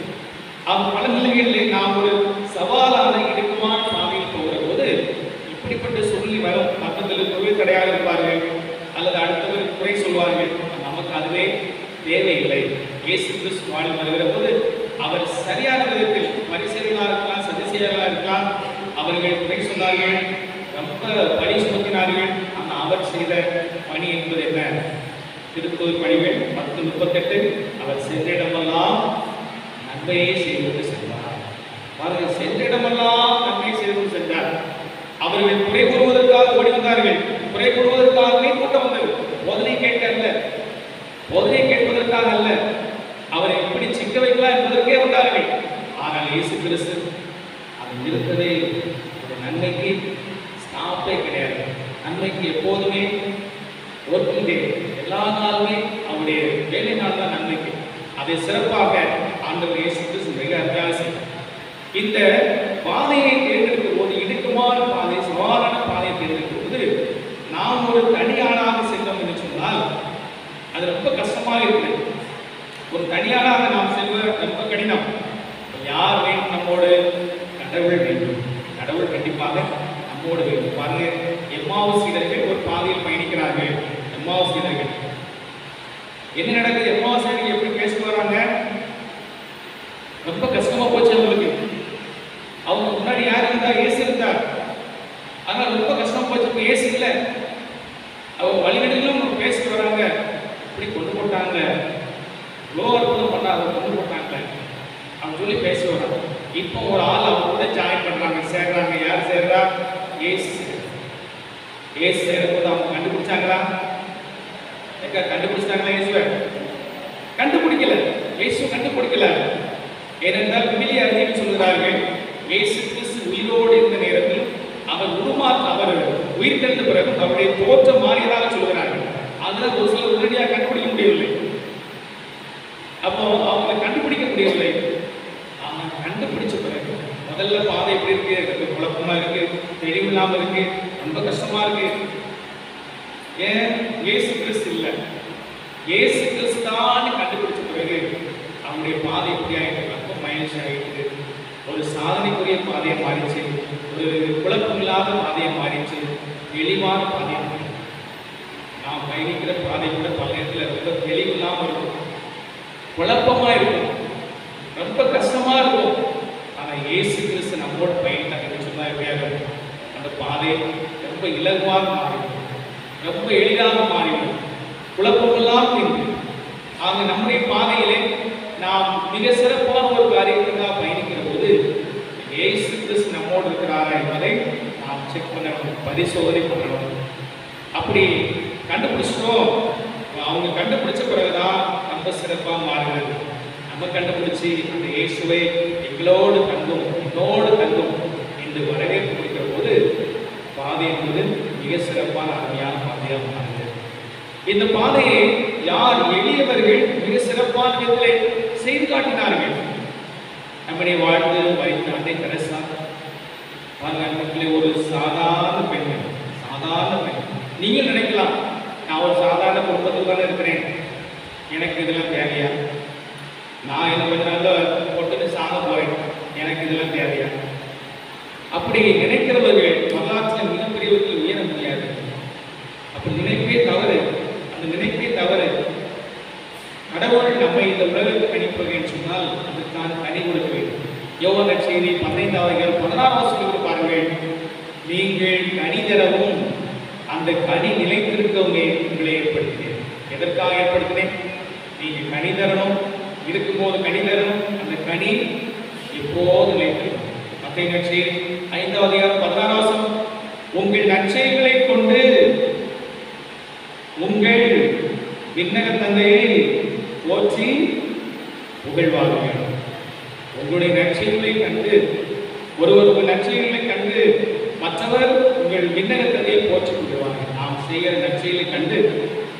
அவங்க பல நிலைகளில் நாம் ஒரு சவாலான இடுக்கமான பாதையில் போகிற போது இப்படிப்பட்ட சொல்லி வரும். பக்கத்தில் இருக்கவே தடையாக இருப்பார்கள் அல்லது அடுத்தவர் குறை சொல்வார்கள். நமக்கு அதுவே தேவையில்லை. இயேசு கிறிஸ்து வாழ் வருகிற போது அவர் சரியான விதத்தில் பரிசீலனாக இருக்கலாம், சதிசெயலாக இருக்கலாம், அவர்கள் குறை சொன்னார்கள், ரொம்ப பணி சுமத்தினார்கள். ஆனால் அவர் செய்த பணி என்பது என்ன? திருத்தூர் பணிகள் 10:38 அவர் சென்ற இடமெல்லாம் நன்மையே செய்து சென்றார். அவர்கள் சென்ற இடமெல்லாம் நன்மை செய்து சென்றார். அவர்கள் குறை கூறுவதற்காக ஓடி வந்தார்கள், குறை கூறுவதற்காகவே கூட்டம் வந்தது. போதனை கேட்க அல்ல, போதனை கேட்பதற்காக அல்ல, அவரை எப்படி சிக்க வைக்கலாம் என்பதற்கே வந்தார்கள். ஆனால் இயேசு கிறிஸ்து அது நிறுத்தவே ஒரு நன்மைக்கு ஸ்டாப்பே கிடையாது. நன்மைக்கு எப்போதுமே ஒர்க்கிங் டே, எல்லா நாளுமே அவருடைய வேலை நாள் தான் நன்மைக்கு. அதை சிறப்பாக ஆண்டவர் இயேசு கிறிஸ்து மிக அத்தியாவசியம். இந்த பாதையை தேர்ந்தெடுக்கும் போது, இடுக்கமான பாதை, சவாலான பாதையை தேர்ந்தெடுக்கும் போது நாம் ஒரு தனியாளாக சென்றோம் என்று சொன்னால் அது ரொம்ப கஷ்டமாக இருக்குது. ஒரு தனியாளாக நாம் செல்வது ரொம்ப கடினம். யார் வேண்டும்? நம்மோடு கடவுள் வேண்டும். கடவுள் கண்டிப்பாக நம்மோடு வேண்டும். பாருங்க, எம்மாவு சீடர்கள் ஒரு பாதையில் பயணிக்கிறார்கள். எம்மாவு சீடர்கள் என்ன நடக்குது? எம்மாவு சீடர்கள் எப்படி பேசிட்டு வராங்க? ரொம்ப கஷ்டமா போச்சு அவங்களுக்கு. அவங்க முன்னாடி யார் இருந்தா? இயேசு இருந்தார். ஆனால் ரொம்ப கஷ்டமா போச்சு. இப்போ இயேசு இல்லை. அவங்க வழிநெடுகளும் பேசிட்டு வராங்க. இப்படி கொண்டு போட்டாங்க, இவ்வளோ அற்புதம் பண்ணாங்க, கொண்டு போட்டாங்க அப்படின்னு சொல்லி பேசி வராங்க. இப்போ ஒரு ஆள் அவங்க கூட ஜாயின் பண்றாங்க, சேர்றாங்க. யார் சேர்றா? இயேசு. இயேசு சேரும்போது அவங்க கண்டுபிடிச்சாங்களா? கண்டுபிடிச்சாங்களா? இயேசுவை கண்டுபிடிக்கல. இயேசு கண்டுபிடிக்கல. ஏனென்றால் விவிலிய அறிஞர்கள் சொல்கிறார்கள், இயேசு கிறிஸ்து உயிரோடு இருந்த நேரத்தில் அவர் அவர் உயிர் தெளிந்த பிறகு அவருடைய தோற்றம் மாறியதாக சொல்கிறார்கள். அதில் ஒரு சிலர் உடனடியாக கண்டுபிடிக்க முடியவில்லை. அப்போ அவங்க கண்டுபிடிக்க முடியவில்லை. அவங்க கண்டுபிடிச்ச பிறகு முதல்ல பாதை எப்படி இருக்கு? குழப்பமா இருக்கு, தெளிவில்லாம இருக்கு, ரொம்ப கஷ்டமா இருக்கு. ஏன்? இயேசு கிறிஸ்து இல்லை. இயேசு கிறிஸ்து தான் கண்டுபிடிச்ச பிறகு அவங்களுடைய பாதை எப்படி ஆகிட்டு, ரொம்ப மகிழ்ச்சி ஆகிட்டு, ஒரு சாதனைக்குரிய பாதையை மாறிச்சு, ஒரு குழப்பமில்லாத பாதையை மாறிச்சு, தெளிவான பாதையை மாறிச்சு. நாம் பயணிக்கிற பாதை கூட பல நேரத்தில் ரொம்ப தெளிவில்லாமல் இருக்கும், குழப்பமா இருக்கும், ரொம்ப கஷ்டமா இருக்கும். ஆனால் இயேசு கிறிஸ்து நம்மோடு பயணித்தாங்க சொன்னா எப்படியாக அந்த பாதை ரொம்ப இலகுவாக மாறிடும், ரொம்ப எளிதாக மாறிடும், குழப்பமெல்லாம் இருக்கு. ஆக நம்முடைய பாதையிலே நாம் மிக சிறப்பான ஒரு காரியத்துக்காக பயணிக்கிற போது இயேசு கிறிஸ்து நம்மோடு இருக்கிறாரா என்பதை நாம் செக் பண்ணணும், பரிசோதனை பண்ணணும். அப்படி கண்டுபிடிச்சிட்டோம். அவங்க கண்டுபிடிச்ச பிறகுதான் ரொம்ப சிறப்பாக மாறுகிறது. நம்ம கண்டுபிடிச்சி அந்த இயேசுவை எங்களோடு தங்கும், என்னோடு தங்கும் என்று வரவேற்பு கொடுக்கிற போது பாதை என்பது மிக சிறப்பான அருமையான பாதையாக மாறுகிறது. இந்த பாதையை யார்? எளியவர்கள் மிக சிறப்பான விதத்தில் செய்து காட்டினார்கள். நம்முடைய வாழ்ந்து வைத்த அன்னை தெரசா பாருங்கள், ஒரு சாதாரண பெண், சாதாரண பெண். நீங்கள் நினைக்கலாம், நான் ஒரு சாதாரண குடும்பத்தில் தானே இருக்கிறேன், எனக்கு இதெல்லாம் தேவையா? நான் என்ன கொஞ்ச நாள் போட்டு சாக போறேன், எனக்கு இதெல்லாம் தேவையா? அப்படி நினைக்கிறவர்கள் வரலாற்றில் மிகப்பெரியவர்கள் உயர முடியாது. அப்படி நினைப்பே தவறு. அந்த நினைப்பே தவறு. கடவுள் நம்மை இந்த உலகத்துக்கு அனுப்புகிறேன் சொன்னால் அதுக்கான கனி கொடுக்க வேண்டும். யோவான் நற்செய்தி 15:16 பாருங்கள், நீங்கள் கனி தரவும் அந்த கனி நிலைத்திருக்கவுமே உங்களை ஏற்படுத்தினேன். எதற்காக ஏற்படுத்தினேன்? நீங்கள் கனி தரணும், இருக்கும்போது கனி தரணும், அந்த கனி எப்போது நிலைத்திருக்கும். மத்தேயு நற்செய்தி 5:16 உங்கள் நற்செய்திகளை கொண்டு உங்கள் விண்ணகத்தை புகழ்வார்கள். உங்களுடைய நற்செய்திகளை கண்டு ஒருவர் உங்கள் நற்செய்திகளை கண்டு மற்றவர் உங்கள் விண்ணகத்தை போற்றிக் கொள்வார்கள். நாம் செய்கிற நற்செய்திகளை கண்டு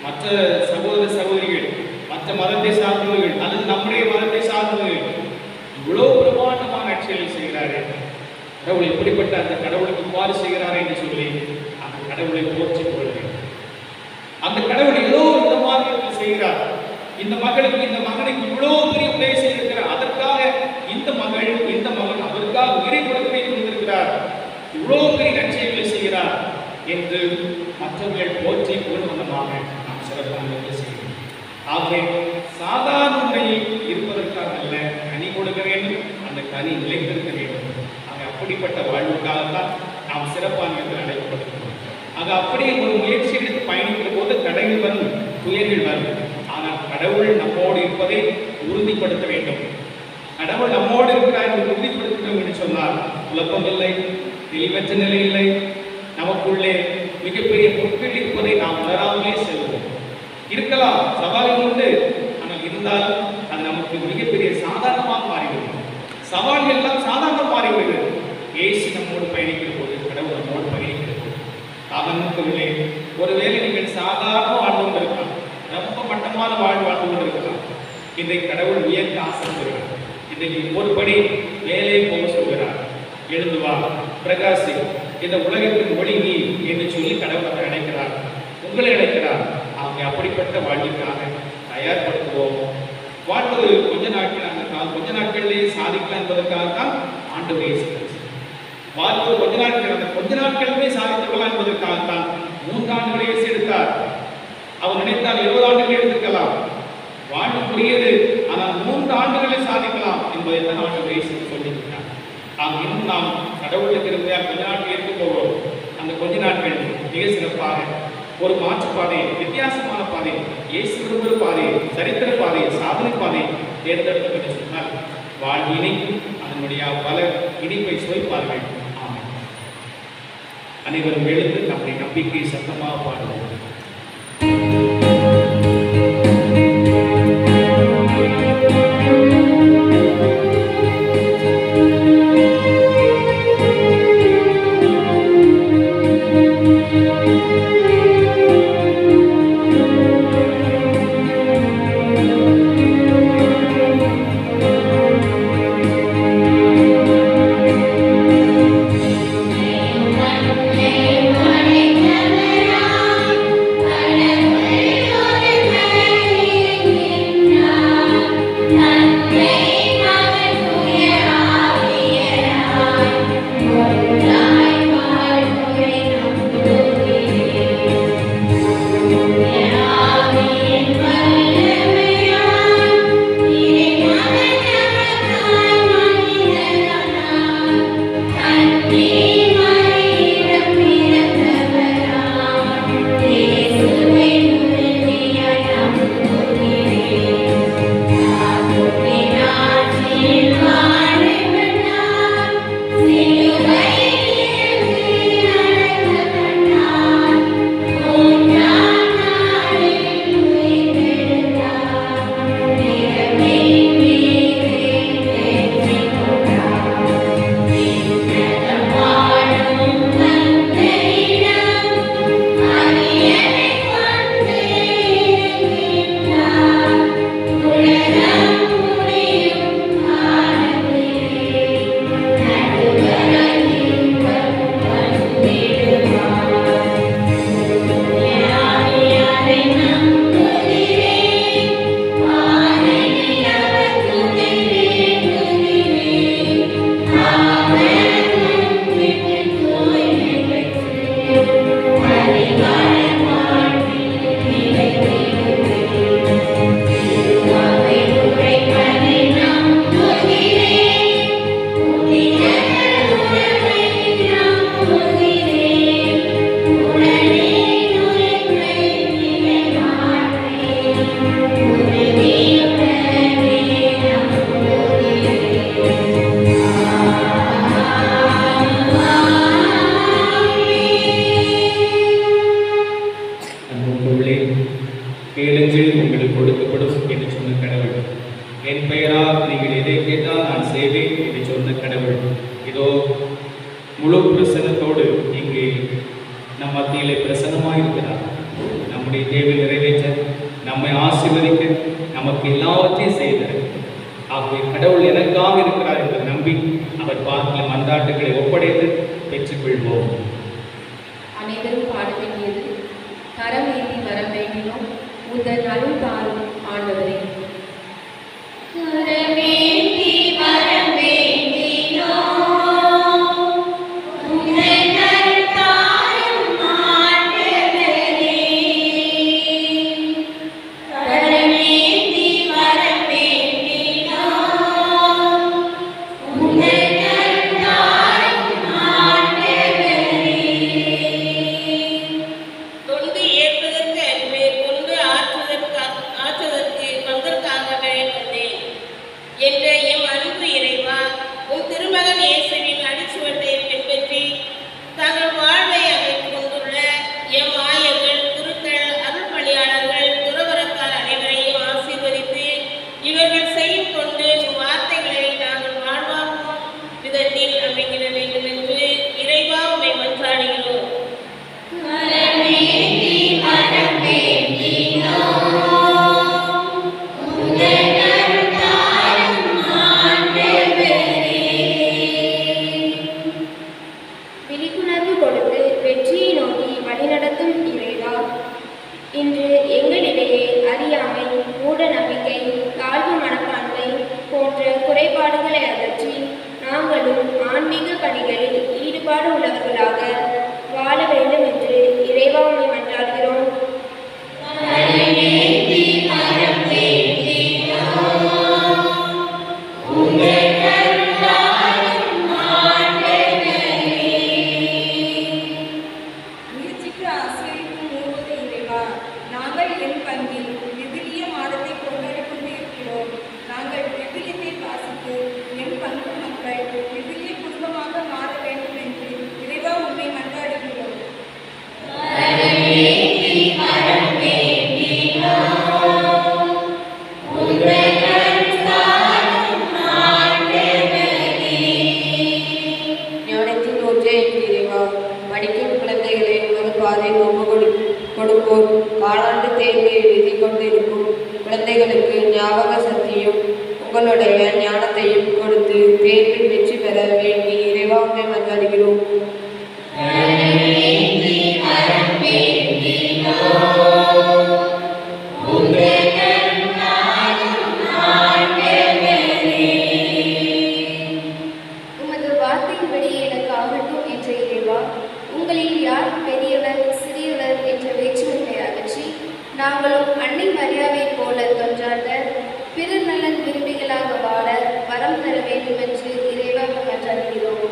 மற்ற சகோதர சகோதரிகள், மற்ற மதத்தை சார்ந்தவர்கள் அல்லது நம்முடைய மதத்தை சார்ந்தவர்கள் இவ்வளவு பிரமாண்டமான நற்செய்திகள் செய்கிறார்கள், கடவுள் எப்படிப்பட்ட அந்த கடவுளுக்கு இவ்வாறு செய்கிறார் என்று சொல்லி அந்த கடவுளை போற்றிக் கொள்கிறேன். அந்த கடவுள் ஏதோ விதமாக செய்கிறார். இந்த மகளுக்கு இந்த மகனுக்கு இவ்வளவு பெரிய உதவி செய்திருக்கிறார். அதற்காக இந்த மகள் இந்த மகன் அவருக்காக உயிரை கொடுக்கவே கொண்டிருக்கிறார், இவ்வளவு பெரிய நற்செய்திகளை செய்கிறார் என்று மற்றவர்கள் போற்றி பூர்வமாக நாம் சிறப்பாக செய்கிறோம். ஆகவே சாதாரண முறையில் இருப்பதற்காக அல்ல, கனி கொடுக்க வேண்டும், அந்த கனி நிலைத்திருக்க வேண்டும். ஆக அப்படிப்பட்ட வாழ்வுக்காகத்தான் நாம் சிறப்பான என்று அழைக்கப்படுகிறோம். ஆக அப்படியே ஒரு முயற்சி எடுத்து பயணிக்கிற போது தடைகள் வரும், துயர்கள் வரும். ஆனால் கடவுள் நம்மோடு இருப்பதை உறுதிப்படுத்த வேண்டும். கடவுள் நம்மோடு இருக்கிறார் என்று உறுதிப்படுத்தணும் என்று சொன்னால் குழப்பம் இல்லை, தெளிவற்ற நிலை இல்லை, நமக்குள்ளே மிகப்பெரிய பொருட்கள் இருப்பதை நாம் உணராமலே செல்வோம். இருக்கலாம், சவால்கள் உண்டு, ஆனால் இருந்தாலும் அது நமக்கு மிகப்பெரிய சாதாரணமாக மாறிவிடும். சவால்கள் எல்லாம் சாதாரணமாக மாறிவிடுகிறது. இயேசு நம்மோடு பயணிக்கிற போது, கடவுள் நம்மோடு பயணிக்கிற போது சாதாரணமில்லை. ஒருவேளை நீங்கள் சாதாரண வாழ்ந்து கொண்டிருக்கலாம், ரொம்ப மட்டமான வாழ்ந்து கொண்டிருக்கலாம். இன்றைக்கு கடவுள் உயர்த்த ஆசைப்படுகிறார். இன்றைக்கு ஒரு படி மேலே போக சொல்கிறார். எழுந்து வா, பிரகாசி, இந்த உலகத்தின் ஒளி நீ என்று சொல்லி கடவுளை அழைக்கிறார், உங்களை அழைக்கிறார். அவங்க அப்படிப்பட்ட வாழ்க்கைக்காக தயார்படுத்துவோம். வாழ்வது கொஞ்ச நாட்கள், அந்த கொஞ்ச நாட்களிலேயே சாதிக்கலாம் என்பதற்காகத்தான் ஆண்டவர் இயேசு வாழ்வது கொஞ்ச நாட்கள், அந்த கொஞ்ச நாட்களுமே சாதித்துக்கலாம் என்பதற்காகத்தான் 3 ஆண்டுகளை இயேசு எடுத்தார். அவர் நினைத்தால் 70 ஆண்டுகள் எடுத்துக்கலாம், வாழ்வுக்குரியது, ஆனால் 3 ஆண்டுகளை சாதிக்கலாம் என்பதை தான் ஆண்டவர் இயேசு சொல்லியிருக்கிறார். இன்னும் நாம் கடவுளுக்கு இருந்தால் கொஞ்ச நாட்கள் இருக்க போகிறோம். அந்த கொஞ்ச நாட்கள் மிக சிறப்பாக ஒரு மாற்றுப்பாதை, வித்தியாசமான பாதை, இயேசு விரும்புகிற பாதை, சரித்திர பாதை, சாதனை பாதை தேர்ந்தெடுத்தோம் என்று சொன்னால் வாழ்வு இணைக்கும், அதனுடைய பல இணைப்பை சுவைப்பார்கள். ஆமாம். அனைவரும் எழுந்து நம்முடைய நம்பிக்கை சத்தமாக பாடுவோம். கேளுங்கள் உங்களுக்கு கொடுக்கப்படும் என்று சொன்ன கடவுள், என் பெயரால் முழு பிரசன்னத்தோடு இங்கே நம் மத்தியிலே பிரசன்னமாக இருக்கிறார். நம்முடைய தேவை நிறைவேற்ற, நம்மை ஆசீர்வதிக்க, நமக்கு எல்லாவற்றையும் செய்தார். ஆகவே கடவுள் எனக்காக இருக்கிறார் என்று நம்பி அவர் பார்க்கிற மன்றாட்டுகளை ஒப்படைத்து பெற்றுக்கொள்வோம். அனைவரும் பாட வேண்டியது கரம் ஏந்தி வர வேண்டினோம் முதல் அருள் தாரும் ஆண்டவரே. கரமேந்தி வர வேண்டினோம் உங்கள் தாரும் ஆண்டவரே. கரமேந்தி வர வேண்டினோம் உங்கள் தாரும் ஆண்டவரே. தொண்டு ஏற்பதற்கு அன்பு, கொண்டு ஆற்றுவதற்கு பங்கற்காகவே வந்தேன் என்ற எம் அன்பு இறைவா, உன் திருமகன் இயேசுவின் அடிச்சுவட்டை பின்பற்றி தங்கள் வாழ்வை அமைத்துக் கொண்டுள்ள எம் ஆயர்கள், குருக்கள், அருள் பணியாளர்கள், துறவரத்தார் அனைவரையும் ஆசீர்வதித்து இவர்கள் செய்யும் கொண்டு வார்த்தைகளை நாங்கள் வாழ்வாக்கும் விதத்தில் அமைக்கிட வேண்டும் என்று இறைவா உம்மை மன்றாடுகிறோம். விழிப்புணர்வு கொடுத்து வெற்றியை நோக்கி வழிநடத்தும் இறைவா, இன்று எங்களிடையே அறியாமை, மூட நம்பிக்கை, தாழ்வு மனப்பான்மை போன்ற குறைபாடுகளை அகற்றி நாங்களும் ஆன்மீக பணிகளில் ஈடுபாடு உள்ளவர்களாக வாழ வேண்டும் என்று இறைவா உம்மை மன்றாடுகிறோம். முயற்சிக்கு ஆசிரியக்கும் மூவது இறைவா, நாங்கள் என் பங்கில் விவிலிய மாதத்தை கொண்டாடிக் கொண்டிருக்கிறோம். நாங்கள் விவிலியத்தை வாசித்து என் பங்கு மக்கள் விவிலிய குடும்பமாக மாற வேண்டும் என்று இறைவா உண்மை மன்றாடுகிறோம். ஞானத்தின் ஒன்றே இறைவா, படிக்கும் குழந்தைகளை ஒரு பாதை கொடுப்போர், காலாண்டு தேர்வு எழுதி கொண்டிருக்கும் குழந்தைகளுக்கு ஞாபக சக்தியும் உங்களுடைய ஞானத்தையும் கொடுத்து தேர்வில் வெற்றி பெற வேண்டி இறைவா உம்மை மன்றாடுகிறோம். உமது வார்த்தையின்படி எனக்கு ஆகட்டும் என்ற இறைவா, உங்களில் யார் பெரியவர் சிறியவர் என்ற வேற்றுமையை அகற்றி நாங்களும் அன்னை மரியாதையைப் போல தொன்றாட பிறர் நலன் விரும்பிகளாக வாழ வரம் தர வேண்டும் என்று இறைவா மன்றாடுகிறோம்.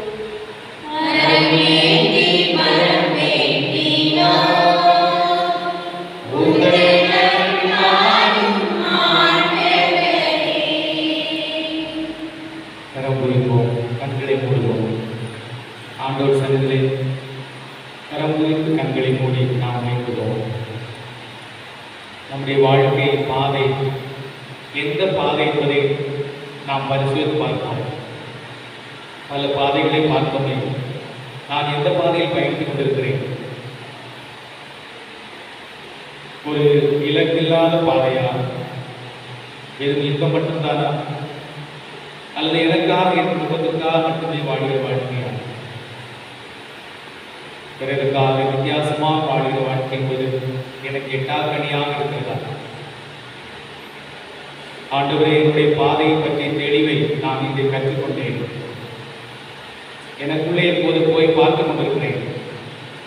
கரம் குவிப்போம், கண்களை மூடுவோம். ஆண்டவர் சன்னதிலே கரம் குவித்து கண்களை மூடி நாம் வைக்கிறோம். நம்முடைய வாழ்க்கை பாதை எந்த பாதை என்பதை நாம் பரிசோதித்து பார்ப்போம். பல பாதைகளை பார்த்தோமே, நான் எந்த பாதையில் பயணித்துக் கொண்டிருக்கிறேன்? ஒரு இலக்கில்லாத பாதையா? வெறும் இன்பம் மட்டும்தானா? அல்லது எனக்காக என் குடும்பத்துக்காக மட்டுமே வாழ்கிற வாழ்க்கையா? பிறருக்காக வித்தியாசமாக வாழ்கிற வாழ்க்கை என்பது எனக்கு எட்டாக்கணியாக இருக்கிறதா? ஆண்டவரே, என்னுடைய பாதையை பற்றிய தெளிவை நான் இதை கற்றுக்கொண்டேன். எனக்குள்ளே இப்போது போய் பார்த்து கொண்டிருக்கிறேன்.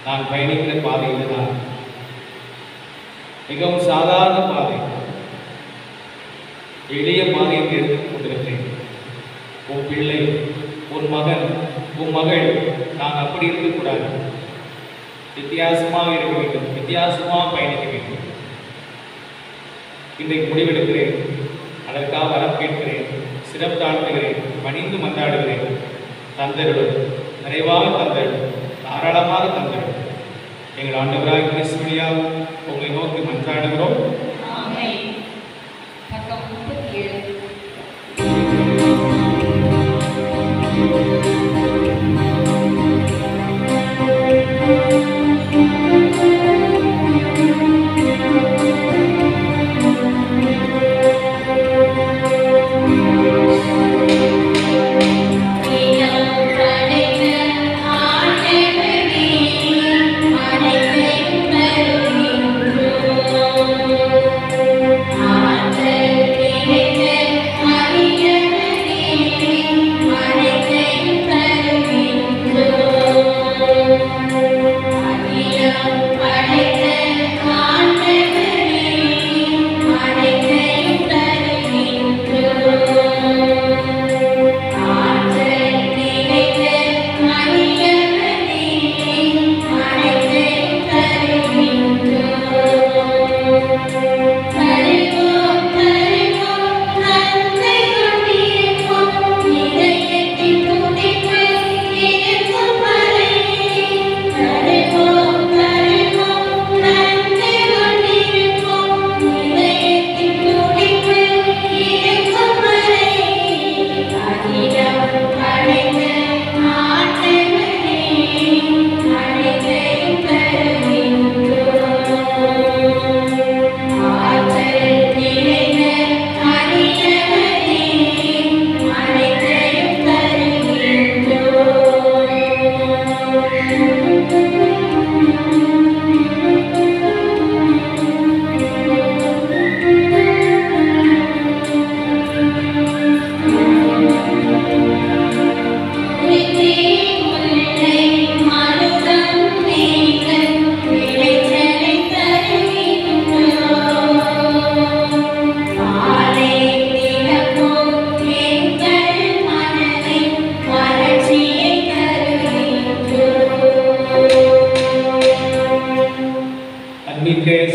நான் பயணிக்கிற பாதையில் தான் மிகவும் சாதாரண பாதை, எளிய பாதையை எடுத்துக் கொண்டிருக்கிறேன். உன் பிள்ளை, உன் மகன், உன் மகள் நான் அப்படி இருக்கக்கூடாது. வித்தியாசமாக இருக்க வேண்டும், வித்தியாசமாக பயணிக்க வேண்டும். இன்றைக்கு முடிவெடுக்கிறேன். அதற்காக வரம் கேட்கிறேன், சிரம் தாழ்த்துகிறேன், பணிந்து மன்றாடுகிறேன். தந்தருடன் நிறைவாக தந்தருடன் தாராளமாக தந்தருடன் எங்கள் ஆண்டவராய் கிறிஸ்து வழியாக உங்களை நோக்கி மன்றாடுகிறோம். ஆமென். பக்கம் 37.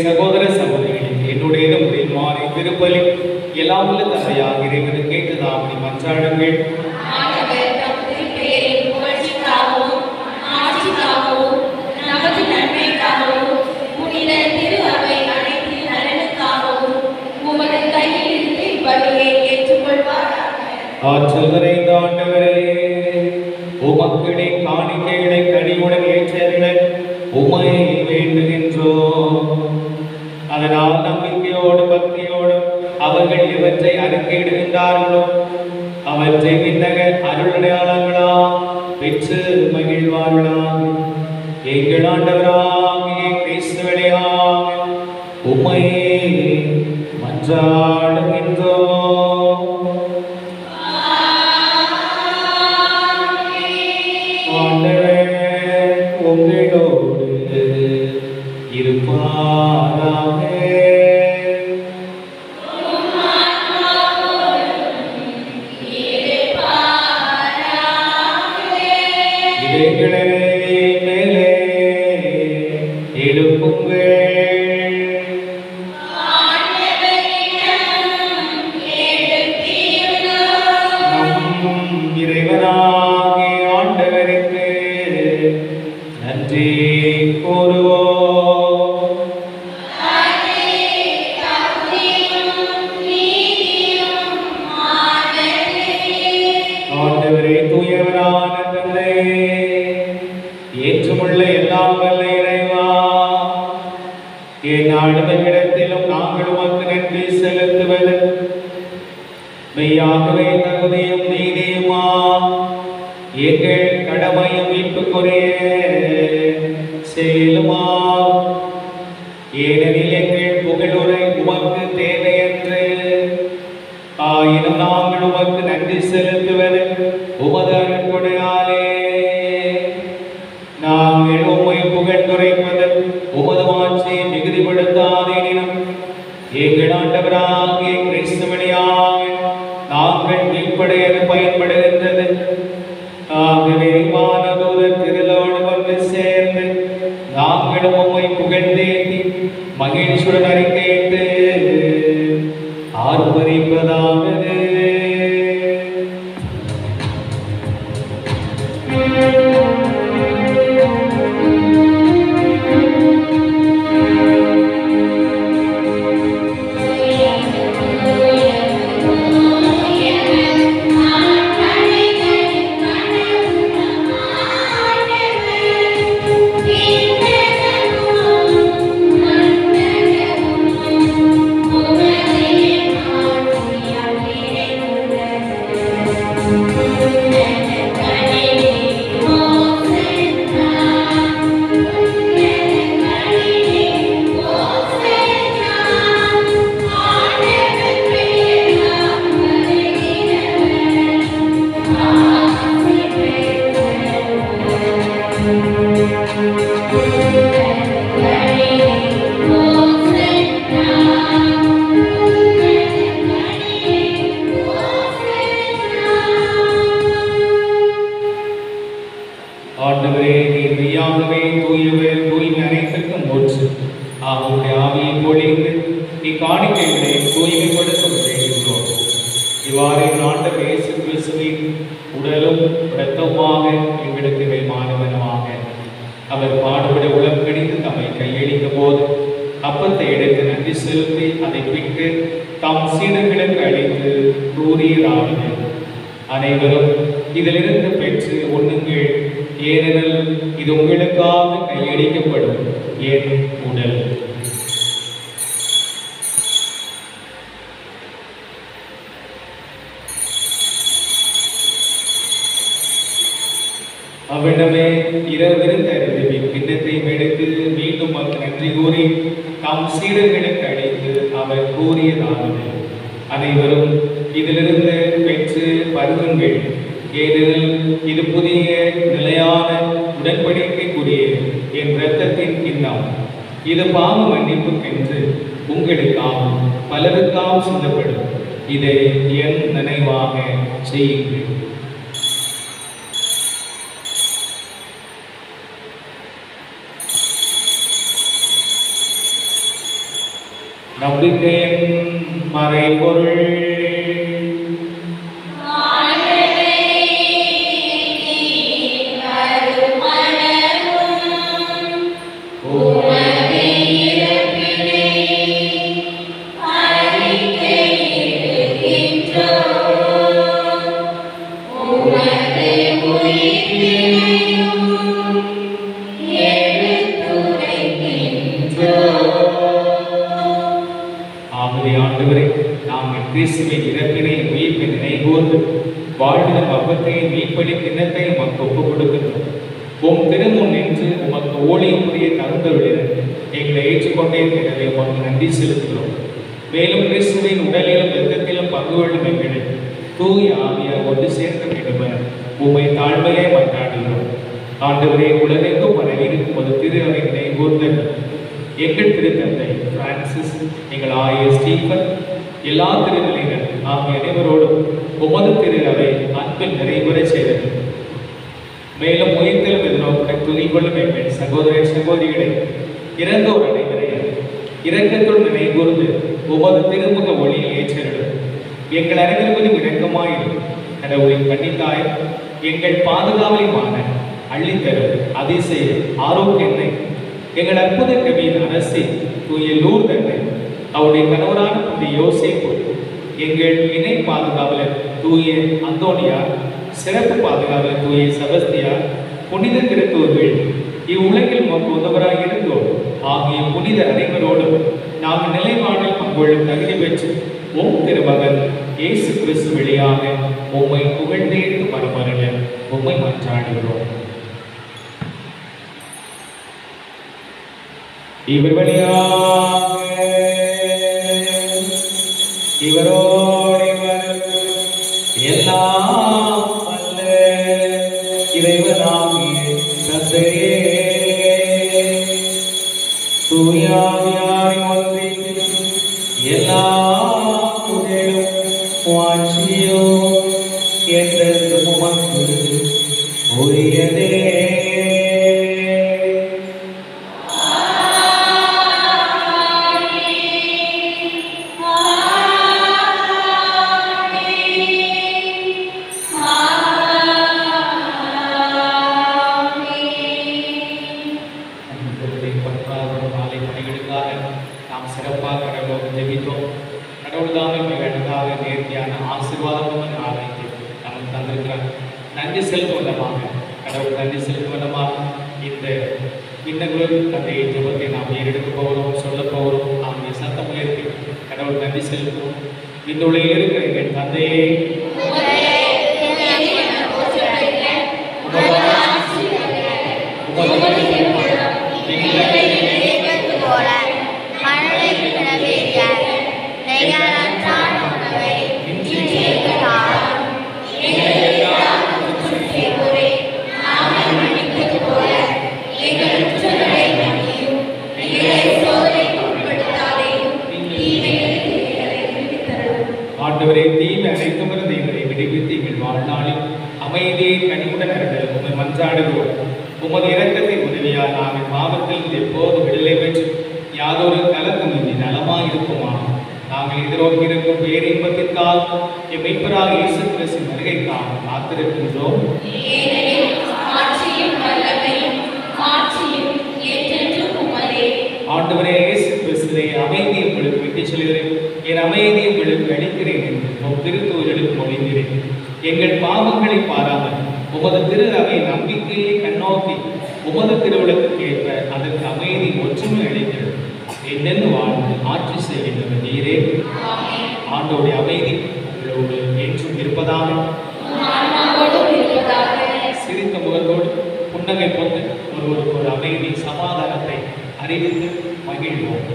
சகோதர சகோதரிகளே, என்னுடைய முடிவான திருப்பலி எல்லாம் உள்ள தந்தையாக இறைவனை கேட்டு நாம் மன்றாடுங்கள். ஆற்றல் நிறைந்த ஆண்டவரே, உமக்களை காணிக்கைகளை கனிவுடன் ஏற்றருள உமை வேண்டுகின்றோம். அதனால் நம்பிக்கையோடு பக்தியோடு அவர்கள் இவற்றை அறிக்கையிடுகின்றார்களோ அவற்றை விண்ணக அருளடையாளங்களா பெற்று மகிழ்வார்களாக. எங்கள் ஆண்டவராகிய கிறிஸ்துவிலேயாக உம்மை மன்றாடுகின்றோம். உங்களோடு இருப்பாராக. இவைகளை மேலே எழுப்புங்கள். நம் இறைவனாகிய ஆண்டவருக்கு நன்றி கூறுவோம். ஆண்டவரே, தூயவரான தந்தை, ஏற்றுமுள்ள எல்லாம் வல்ல இறைவா, எந்நாளுமிடத்திலும் நாங்கள் உமக்கு நன்றி செலுத்துவது மெய்யாகவே தகுதியும் நீதியுமா எங்கள் கடமையும் மீட்புக்குரிய செயலுமா. ஏனெனில் எங்கள் புகழுரை உமக்கு தேவையன்று, ஆயினும் நாங்கள் உமக்கு நன்றி செலுத்துவது உமது அருட்கொடையாலே. நாங்கள் உம்மை புகழ்ந்துரைப்பது உமது மாட்சியை மிகுதிப்படுத்தாதேனும் எங்கள் ஆண்டவராகிய கிறிஸ்துவினால் நாங்கள் மீட்படையது பயன்படுகின்றது. ஆகவே வானதூதர் திரளோடு வந்து சேர்ந்து நாங்களும் உம்மை புகழ்ந்தேத்தி மகிழ்ச்சியுடன் அறிக்கையிட்டு ஆர்ப்பரிப்பதாவது. ஆண்டவரே, நீர் மெய்யாகவே தூயவர், தூய்மை அனைத்திற்கும் ஊற்று. அவருடைய ஆவியை பொழிந்து இக்காணிக்கைகளை தூய்மைப்படுத்த வேண்டுகிறோம். இவ்வாறு ஆண்டவர் இயேசு கிறிஸ்துவின் உடலும் இரத்தமாக எங்களுக்கு மாறுவனமாக. அவர் பாடுபட உலகம் கணித்து தம்மை கையளித்த போது அப்பத்தை எடுத்து நன்றி செலுத்தி அதை பிட்டு தாம் சீடர்களுக்கு அளித்து கூறியதாவது: அனைவரும் இதிலிருந்து பெற்று உண்ணுங்கள், ஏனெனில் இது உங்களுக்காக கையளிக்கப்படும் என் உடல். அவ்விடமே இரவிருந்த அறிவி கிண்ணத்தை எடுத்து மீண்டும் அவர் நன்றி கூறி தாம் சீடர்களுக்கு அளித்து அவர் கூறியதாவது: அனைவரும் இதிலிருந்து பெற்று பருகுங்கள், ஏனெனில் இது புதிய நிலையான உடன்படிக்கைக்குரிய என் இரத்தத்தின் கிண்ணம். இது பாவ மன்னிப்புக்கென்று உங்களுக்காகவும் பலருக்காகவும் சிந்தப்படும். இதை என் நினைவாக செய்யுங்கள். நம்பிக்கையின் மறைபொருள். கிறிஸ்துவின் இறப்பினை உயிர்ப்பின் நினைவோர்ந்து வாழ்வின் அப்பத்தையும் மீட்பளி கிண்ணத்தை உமக்கு ஒப்புக் கொடுக்கிறோம். உம் திருமுன் நின்று உமக்கு ஊழியம் புரிய தகுந்தவர்கள் எங்களை ஏற்றுக்கொண்டே எனவே உமக்கு நன்றி செலுத்துகிறோம். மேலும் கிறிஸ்துவின் உடலிலும் இரத்தத்திலும் பங்கு கொள்ளும் எங்களை தூய ஆவியார் ஒன்று சேர்க்க வேண்டும் உம்மை தாழ்மையை மன்றாடுகிறோம். ஆண்டவரே, உலகெங்கும் பரவியிருக்கும் ஒரு திரு அவை நினைவோர்ந்து எங்கள் திருத்தந்தை பிரான்சிஸ், எங்கள் ஆயர் ஸ்டீபன், எல்லா திருநிலைகள் ஆகிய அனைவரோடும் உமது திரு அவை அன்பில் நிறைவுற செய்தது. மேலும் உயிர்த்தலும் எதிர்நோக்க துணை கொள்ளும் எங்கள் சகோதர சகோதரிகளை இறந்தோர் அனைவரையும் இரக்கத்துடன் நினைகூர்ந்து உமது திருமுக ஒளியில் ஏற்றிடும். எங்கள் அனைவருக்கும் இரக்கமாயிரும். கடவுளின் கன்னித்தாய் எங்கள் பாதுகாவலிமான அள்ளித்தரும் அதிசய ஆரோக்கியத்தை எங்கள் அற்புத கவியின் அரசி தூய லூர்து அன்னை, அவருடைய கணவரான புதிய யோசேப்பு, எங்கள் இணை பாதுகாவலர் தூய அந்தோனியார், சிறப்பு பாதுகாவலர் தூய செபஸ்தியார், புனித திருத்தூர்கள், இவ்வுலகில் நமக்கு உதவராக இருந்தோம் ஆகிய புனித அனைவரோடும் நாம் நிலைவாழ்வில் பங்கொள்ளும் தகுதி பெற்று உம் திருமகன் இயேசு கிறிஸ்து வழியாக உம்மை புகழ்ந்தேற்று மறுமருள உம்மை மன்றாடுகிறோம். இவர் வழியாக இவரோடு எல்லாம் அல்ல இறைவனாகிய தந்தையே, தூயாவியாரின் ஒன்றில் எல்லா புகழும் வாட்சியும் என்றென்று உமக்கு உரியதே. நன்றி செலுத்துவதமாக கடவுள் நன்றி செலுத்துவதமாக இந்த பின்னங்களும் தந்தையை ஜபத்தை நாம் ஏறெடுக்க போகிறோம், சொல்ல போகிறோம். நாம் சத்தம் உயர்த்தி கடவுள் நன்றி செலுத்துவோம். இந்த உலகில் இருக்கிற எங்கள் தந்தையே, ஆண்டவரே, தீமை அனைத்துமிருந்து எங்களை விடுவித்து எங்கள் வாழ்நாளில் அமைதியை கனிவுடன் அருள் உம்மை மன்றாடுகிறோம். உமது இரக்கத்தின் உதவியால் நாங்கள் பாவத்தில் எப்போது விடுதலை பெற்று யாதொரு கலக்கமின்றி நலம் நலமாயிருக்குமா? நாங்கள் எதிர்நோக்கி இருக்கும் பேரின்பத்திற்காக எம் மீட்பராக இயேசு கிறிஸ்துவின் வருகைக்காக காத்திருக்கின்றோம். ஆண்டவரே இயேசு கிறிஸ்துவே, அமைதியை உங்களுக்கு விட்டுச் செல்கிறேன், என் அமைதியை உங்களுக்கு அளிக்கிறேன் என்று உம் திருத்தூதருக்கு மொழிகிறேன். எங்கள் பாவங்களை பாராமல் உமது திரு அவை நம்பிக்கையை கண்ணோக்கி உமது திருவிழத்துக்கு ஏற்ப அதற்கு அமைதி ஒற்றுமை அளிக்கிறது. என்னென்னு வாழ்ந்து ஆட்சி செய்கின்றவர் நீரே. ஆண்டோடைய அமைதி உங்களோடு என்றும் இருப்பதாக. சிரித்த முகத்தோடு புன்னகை கொண்டு ஒருவருக்கு ஒரு அமைதி சமாதானத்தை அறிவித்து மகிழ்வோம்.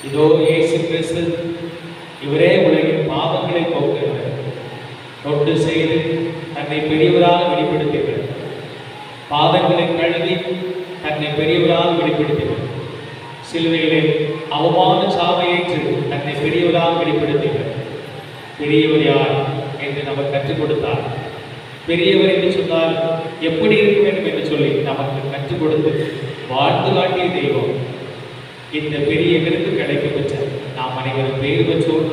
இதோ இயேசு கிறிஸ்து, இவரே உலகின் பாவங்களை போக்குகிறவர். தொண்டு செய்து தன்னை பெரியவராக வெளிப்படுத்தியவர். பாவங்களை கழுவி தன்னை பெரியவராக வெளிப்படுத்தியவர். சிலுவையிலே அவமான சாவையேற்று தன்னை பெரியவராக வெளிப்படுத்தியவர். பெரியவர் யார் என்று நமக்கு கற்றுக் கொடுத்தார். பெரியவர் என்று சொன்னால் எப்படி இருக்க வேண்டும் என்று சொல்லி நமக்கு கற்றுக் கொடுத்து வாழ்ந்து காட்டிய தெய்வம். இந்த பெரிய விருது கிடைக்க பெற்ற நாம் அனைவரும் பேர் பெற்றோடு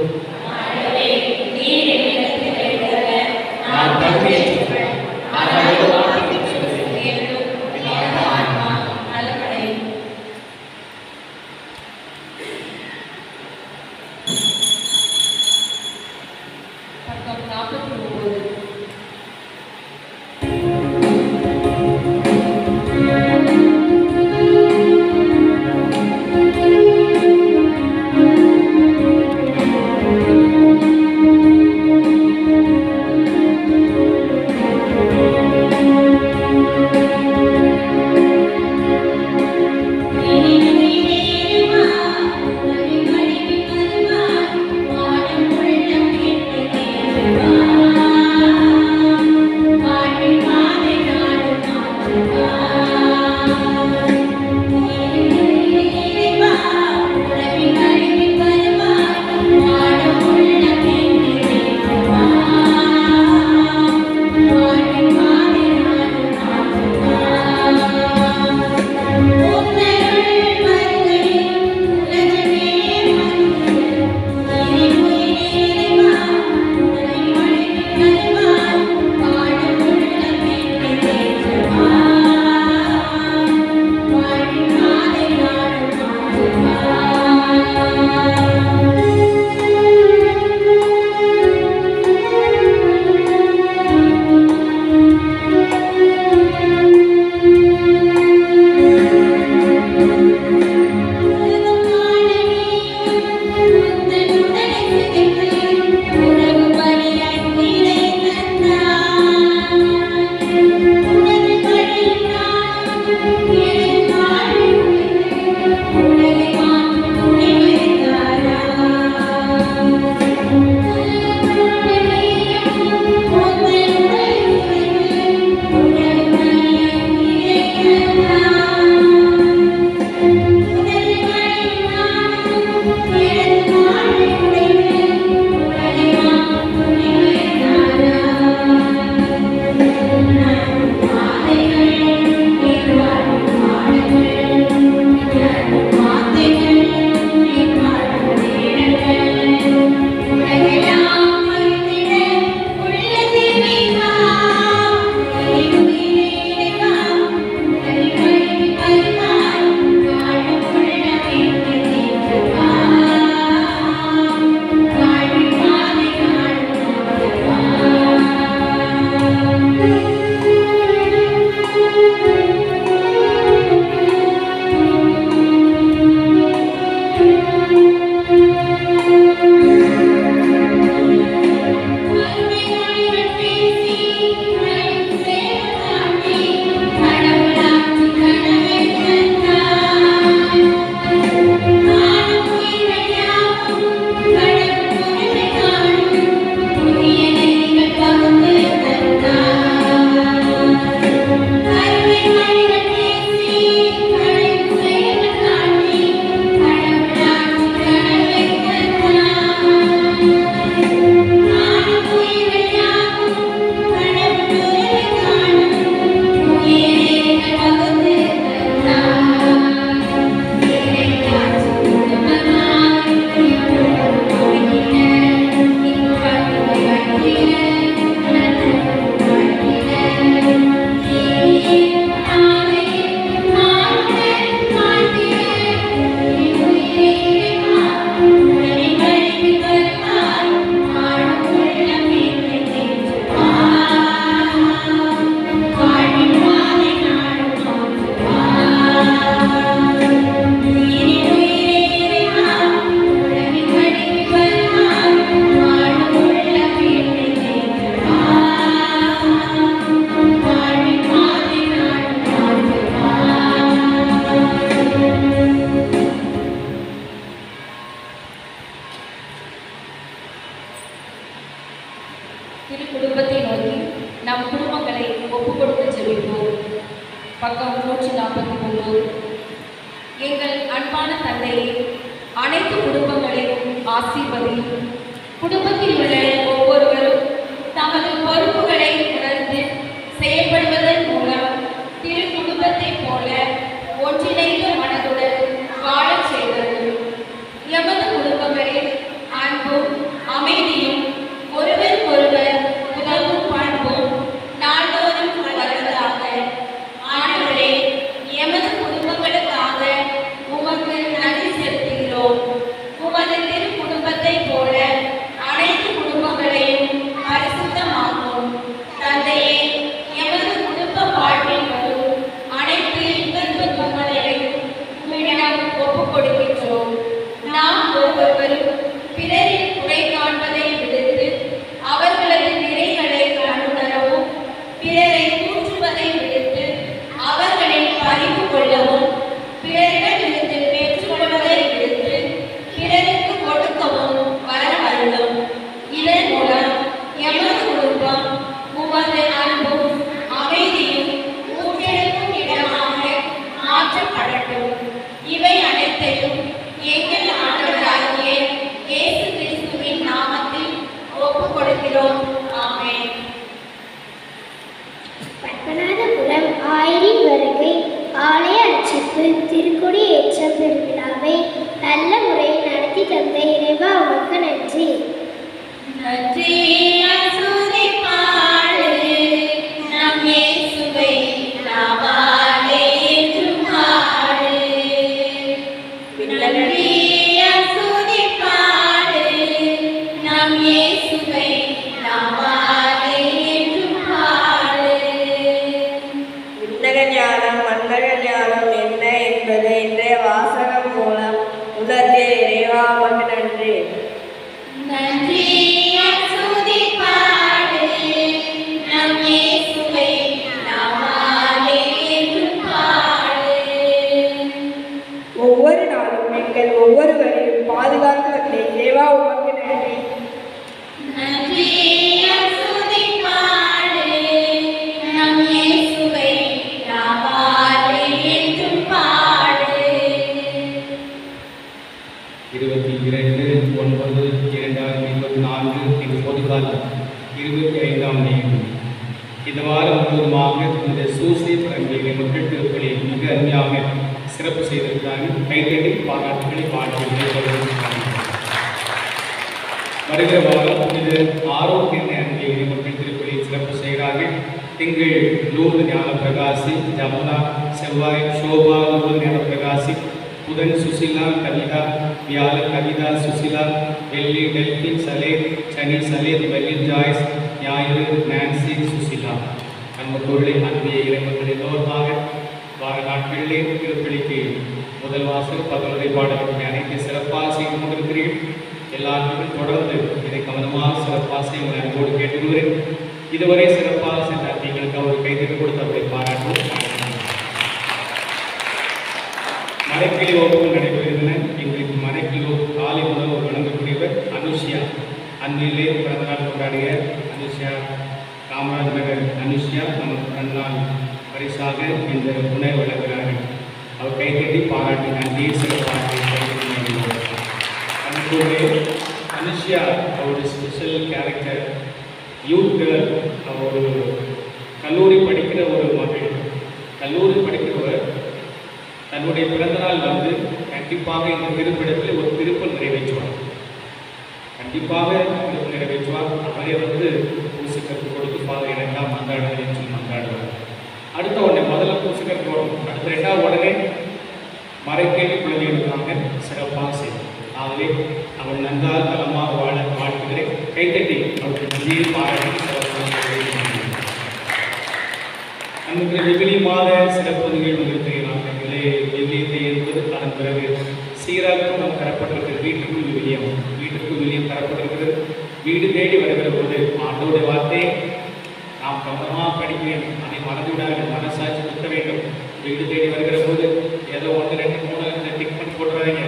எங்கள் அன்பான தந்தையே, அனைத்து குடும்பங்களையும் ஆசீர்வதியும். குடும்பத்தில் உள்ள ஒவ்வொருவரும் தமது பொறுப்புகளை உணர்ந்து செயல்படுவதன் மூலம் திரு குடும்பத்தைப் போல ஒன்றிணைந்த மனதுடன் வாழச் செய்வது. எமது குடும்பங்களில் அன்பும் அமைதியும் ஒருவருக்கொருவர் உதவும் பண்பும் நாள்தோறும் வளர்வதாக. ஆண்டவரே, எமது குடும்பங்களுக்காக உமக்கு நன்றி செலுத்துகிறோம். உமது திரு குடும்பத்தைப் போல அனைத்து குடும்பங்களையும் பரிசுத்தமாக்கும். தந்தையே, எமது குடும்ப வாழ்வில் வரும் அனைத்து துன்பங்களையும் உம்மிடம் ஒப்புக் கொடுக்கின்றோம். நாம் ஒவ்வொருவரும் பிறரின் குறை காண்பதை விடுத்து அவர்களது நிறைகளை கண்டுணரவும், பிறரை தூற்றுவதை விடுத்து அவர்களின் பறிவு கொள்ளவும், பிறரிடமிருந்து பெற்றுக்கொள்வதை விடுத்து பிறருக்கு கொடுக்கவும் வர வேண்டும். இதன் மூலம் எமது குடும்பம் உமது அன்பும் அமைதியும் ஊற்றெடுக்கும் இடமாக மாற்றப்படட்டும். இவை அனைத்தையும் எங்கள் ஆண்டவராகிய இயேசு கிறிஸ்துவின் நாமத்தில் ஒப்புக் கொடுக்கிறோம். ஆமென். பத்மநாபபுரம் ஆயரின் வருகை ஆலய அர்ச்சிப்பு திருக்கொடி ஏற்ற பெருவிழாவை நல்ல முறையில் நடத்தி தந்த இறைவா உமக்கு நன்றி. நன்றி அசுதி பாடு நம் இயேசுவை நாவாலே என்றும் பாடு. நன்றி அசுதி பாடு நம் இயேசுவை நாவாலே என்றும் பாடு. விண்ணக ஞானம் மன்னக ஞானம் என்ன என்பதை இன்றைய வாசகம் மூலம் உணர்த்திய இறைவா உமக்கு நன்றி. நன்றி அசுதி பாடு நம் இயேசுவை நாவாலே என்றும் பாடு. ஒவ்வொரு நாளும் எங்கள் ஒவ்வொருவரையும் பாதுகாத்து வந்த இறைவா உமக்கு நன்றி. நன்றி அசுதி பாடு நம் இயேசுவை நாவாலே என்றும் பாடு. 22/9/2024 இன்று பொதுக்காலம் 25ஆம் தேதி. இந்த வாரம் முழுவதுமாக இந்த சூசை பரம்பிய மக்கள் திருப்பலி மிக அருமையாக சிறப்பு செய்திருக்கிறார்கள். கைத்தட்டி பாராட்டுகளை வருகிற வாரம் இது ஆரோக்கிய அன்பிய மக்கள் திருப்பலி சிறப்பு செய்கிறார்கள். திங்கள் லூர்து ஞான பிரகாசி, ஜமுனா செவ்வாய் சோபா லூர்து ஞான பிரகாசி, புதன் சுசிலா கவிதா, வியாழன் கவிதா சுசிலா, வெள்ளி டெல்பின் சலேத், சனி சலேத், வெள்ளி ஜாய்ஸ், ஞாயிறு நான்சி சுசிலா. அன்புக்குள்ளே அன்பிய இறைவர்கள் எல்லோருமாக வார நாட்களிலே திருப்பலிக்கு முதல் வாசல் 11 பாடல்களை அனைத்து சிறப்பாக செய்து கொண்டிருக்கிறீர்கள். எல்லாருக்கும் தொடர்ந்து இதை கவனமாக சிறப்பாக செய்ய அன்போடு கேட்டுக்கொள்கிறேன். இதுவரை சிறப்பாக சென்ற எங்களுக்கு அவர் கைதட்டு கொடுத்து அவரை பாராட்டுவோம். மறைக்கிளி வகுப்பு நடைபெறுகின்றன. எங்களுக்கு மறைக்கிலோ காலை உணவு வழங்கக்கூடியவர் அனுஷியா. அன்பிலே பிறந்தநாள் கொண்டாடிய அனுஷியா, காமராஜ் நகர் அனுஷியா நமக்கு பிறந்தநாள் பரிசாக இந்த உணவை வழங்குகிறார்கள். அவர் கைதட்டி பாராட்டி நன்றி சிறப்பாக அன்போடு அனுஷியா அவருடைய ஸ்பெஷல் கேரக்டர் யூத் கேர்ள். அவர் கல்லூரி படிக்கிற ஒரு மகள். கல்லூரி படிக்கிறவர் தன்னுடைய பிறந்தநாள் வந்து கண்டிப்பாக இந்த திருப்பிடத்தில் ஒரு திருப்பல் நிறைவேற்றுவார். கண்டிப்பாக திருப்பல் நிறைவேற்றுவார். அவரே வந்து பூசிக்கற்கு கொடுத்து ஃபாதர் எனக்காக மன்றாடுங்கள் என்று சொல்லி மன்றாடுவார். அடுத்த உடனே முதல்ல பூசிக்கற்கு போடும், அடுத்த 2வது உடனே மறைக்கேள்வி குழந்தைகளுக்காக சிறப்பாக செய்வார். ஆகவே அவர் நன்றாக தளமாக வாழ வாழ்த்துகிறேன். கைத்தட்டி அவருக்கு நன்றியை பாராட்டி நமக்கு விவிலி மாத சிறப்பு நிகழ்வு இருக்கிறார். விவிலியத்தை என்பது அதன் பிறகு சீராக நாம் தரப்பட்டிருக்கிறது. வீட்டுக்குள் விவிலியம் தரப்பட்டிருக்கிறது. வீடு தேடி வருகிற போது ஆண்டோடைய வார்த்தையை நாம் கவனமாக படிக்க வேண்டும். அதை மறந்துவிடாது, மனசாட்சி குத்த வேண்டும். வீடு தேடி வருகிற போது ஏதோ 1 2 3 டிக் பண்ணி போட்டுறாங்க.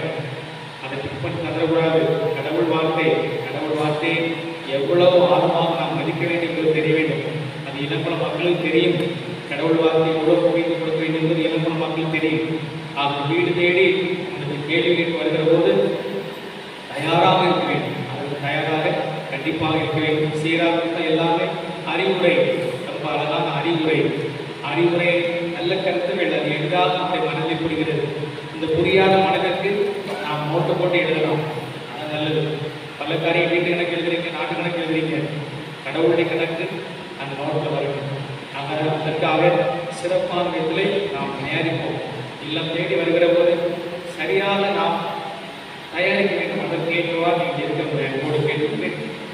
அதை டிக் பண்ணி தரக்கூடாது. கடவுள் வார்த்தை எவ்வளவு ஆழமாக நாம் மதிக்க வேண்டும் என்பது தெரிய வேண்டும். அது இளம்பல மக்களுக்கு தெரியும். கடவுள் வார்த்தை எவ்வளோ புரிந்து கொடுக்க வேண்டும் என்பது இளம்பல மக்களுக்கு தெரியும். வீடு தேடி உங்களுக்கு கேள்விகளுக்கு வருகிற போது தயாராக இருக்க வேண்டும். அதற்கு தயாராக கண்டிப்பாக இருக்க வேண்டும். சீராக எல்லாமே அறிவுரை, ரொம்ப அழகான அறிவுரை நல்ல கருத்துகள் அது எளிதாக நம்முடைய மனதில் புரிகிறது. இந்த புரியாத மனதிற்கு நாம் நோட்டு போட்டு எழுதலாம். அது நல்லது. பல காரியம் வீட்டு கணக்கு எழுதுறீங்க, நாட்டு கணக்கு எழுதுறீங்க, கடவுளுடைய கணக்கு அந்த நோட்டில் வரணும். நாங்கள் அதற்காக சிறப்பான விதத்திலே நாம் தயாரிப்போம். இல்லம் தேடி வருகிற போது சரியாக நாம் தயாரிக்க வேண்டும். அதற்கு ஏற்றவா நீங்கள் இருக்க முடியாது கேட்டு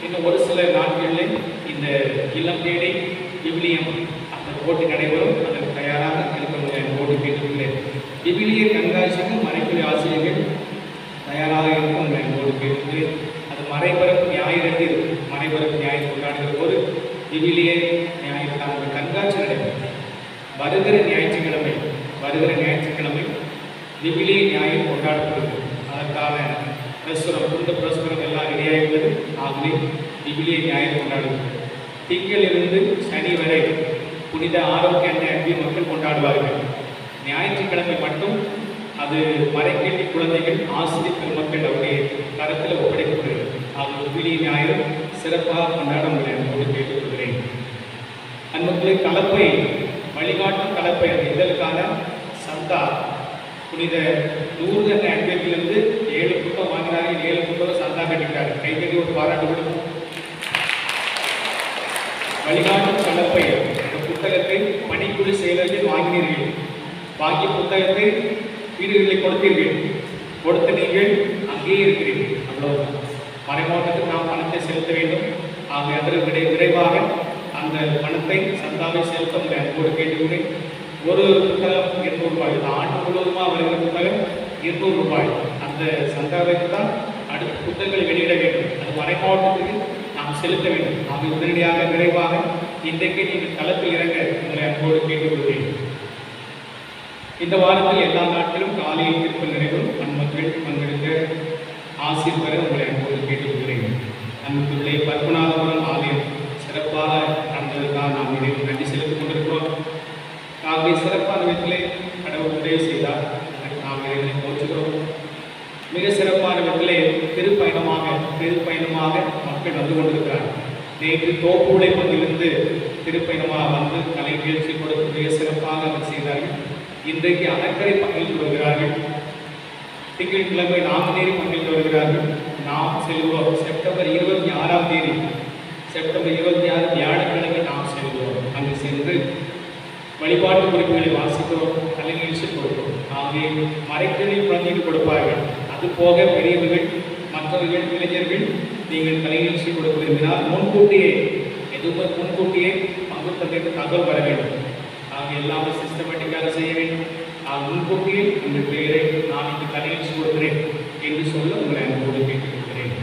இன்னும் ஒரு சில நாட்களில் இந்த இல்லம் தேடி விவிலியம் அந்த போட்டி நடைபெறும். அதற்கு தயாராக இருக்க முடியாது போட்டு கேட்டுள்ளேன். விவிலிய கண்காட்சிக்கும் மறைக்குறி ஆசிரியர்கள் தயாராக இருக்கும் உங்களை போட்டு கேட்டு அது மறைபெறும் ஞாயிறு மறைபெறும் ஞாயிறு கொண்டாடுகிற போது விவிலிய ஞாயிறு அந்த கண்காட்சி நடைபெறும். வருகிற ஞாயிற்றுக்கிழமை விவிலிய ஞாயிறு கொண்டாடப்படுகிறது. அதற்கான பிரசுரம் துண்டு பிரசுரம் எல்லாம் ரெடியாகிறது. ஆகவே விவிலிய ஞாயிறு கொண்டாடுகிறது. திங்களிலிருந்து சனி வரை புனித ஆரோக்கிய அன்பி மக்கள் கொண்டாடுவார்கள். ஞாயிற்றுக்கிழமை மட்டும் அது மறைக்கல்வி குழந்தைகள் ஆசிரியர் பெருமக்கள் அவருடைய கருத்தில் ஒப்படைக்கப்படுகிறது. ஆகவே விவிலிய ஞாயிறு சிறப்பாக கொண்டாட முடியாது கேட்டுக்கொள்கிறேன். அன்புகளை கலப்பை வழிகாட்டும் கலப்பை அந்த இதற்கான சந்தா புனித நூறுதன் அன்பேட்டிலிருந்து 7 புத்தகம் வாங்கினார்கள். 7 புத்தகம் சந்தா கட்டிவிட்டார். கைகட்டி ஒரு பாராட்டு கொடுக்கும். வழிகாட்டும் கலப்பை அந்த புத்தகத்தை பணிக்குழு செயலர்கள் வாங்கினீர்கள். வாங்கிய புத்தகத்தை வீடுகளில் கொடுத்து நீங்கள் அங்கேயே இருக்கிறீர்கள். அவ்வளவுதான். மறைமாவட்டத்துக்கு நாம் பணத்தை செலுத்த வேண்டும். ஆகவே அதற்கு விரைவாக அந்த பணத்தை சந்தாவை செலுத்த முடியாது. ஒரு கேட்டுக்கிறேன். ஒரு புத்தகம் 200 ரூபாய். ஆண்டு முழுவதுமாக வருகிற புத்தகம் 200 ரூபாய். அந்த சந்தாவைக்கு தான் அடுத்த புத்தகங்களை வெளியிட வேண்டும். அது மறைமாவட்டத்துக்கு நாம் செலுத்த வேண்டும். ஆகவே உடனடியாக விரைவாக இன்றைக்கு நீங்கள் களத்தில் இறங்க உங்களை அன்போடு கேட்டுக்கொள்கிறேன். இந்த வாரத்தில் எல்லா நாட்களும் காலையில் திருப்பல் நிறைவும் மக்கள் பங்கெடுக்க ஆசிரியர் பெற உங்களை அன்போடு கேட்டுக்கொள்கிறேன். அன்புக்குள்ளே பத்மநாபபுரம் ஆலயம் சிறப்பாக நடந்ததற்காக நாம் இதை நன்றி செலுத்திக் கொண்டிருக்கிறோம். ஆகவே சிறப்பான விதத்திலே கடவுள் உதவி செய்தார். நாம் இதை போற்றுகிறோம். மிக சிறப்பான விதத்திலே திருப்பயணமாக மக்கள் வந்து கொண்டிருக்கிறார்கள். நேற்று தோப்பு உழைப்பதிலிருந்து திருப்பயணமாக வந்து கலை நிகழ்ச்சி கொடுத்து மிக சிறப்பாக அவர் செய்தார்கள். இன்றைக்கு அறக்கரை பங்கில் வருகிறார்கள். திங்கட்கிழமை நாங்குநேரி பங்கில் வருகிறார்கள். நாம் செல்வோம் செப்டம்பர் 26ஆம் தேதி செப்டம்பர் 26 வியாழக்கிழமை நாம் செல்வோம். அங்கு சென்று வழிபாட்டு குறிப்புகளை வாசிக்கிறோம், கலை நிகழ்ச்சி கொடுக்கிறோம். ஆகவே மறைக்கல்வி குழந்தைகள் கொடுப்பார்கள். அது போக பெரியவர்கள் மற்றவர்கள் இளைஞர்கள் நீங்கள் கலை நிகழ்ச்சி கொடுக்க விரும்பினால் முன்கூட்டியே பங்கு தந்தைக்கு தகவல் வர வேண்டும். நாங்கள் எல்லாமே சிஸ்டமேட்டிக்காக செய்ய வேண்டும். நான் முன்கூட்டியே உங்கள் பெயரை நான் இந்த கலை நிகழ்ச்சி கொடுக்கிறேன் என்று சொல்ல உங்களை அன்போடு கேட்டுக்கொள்கிறேன்.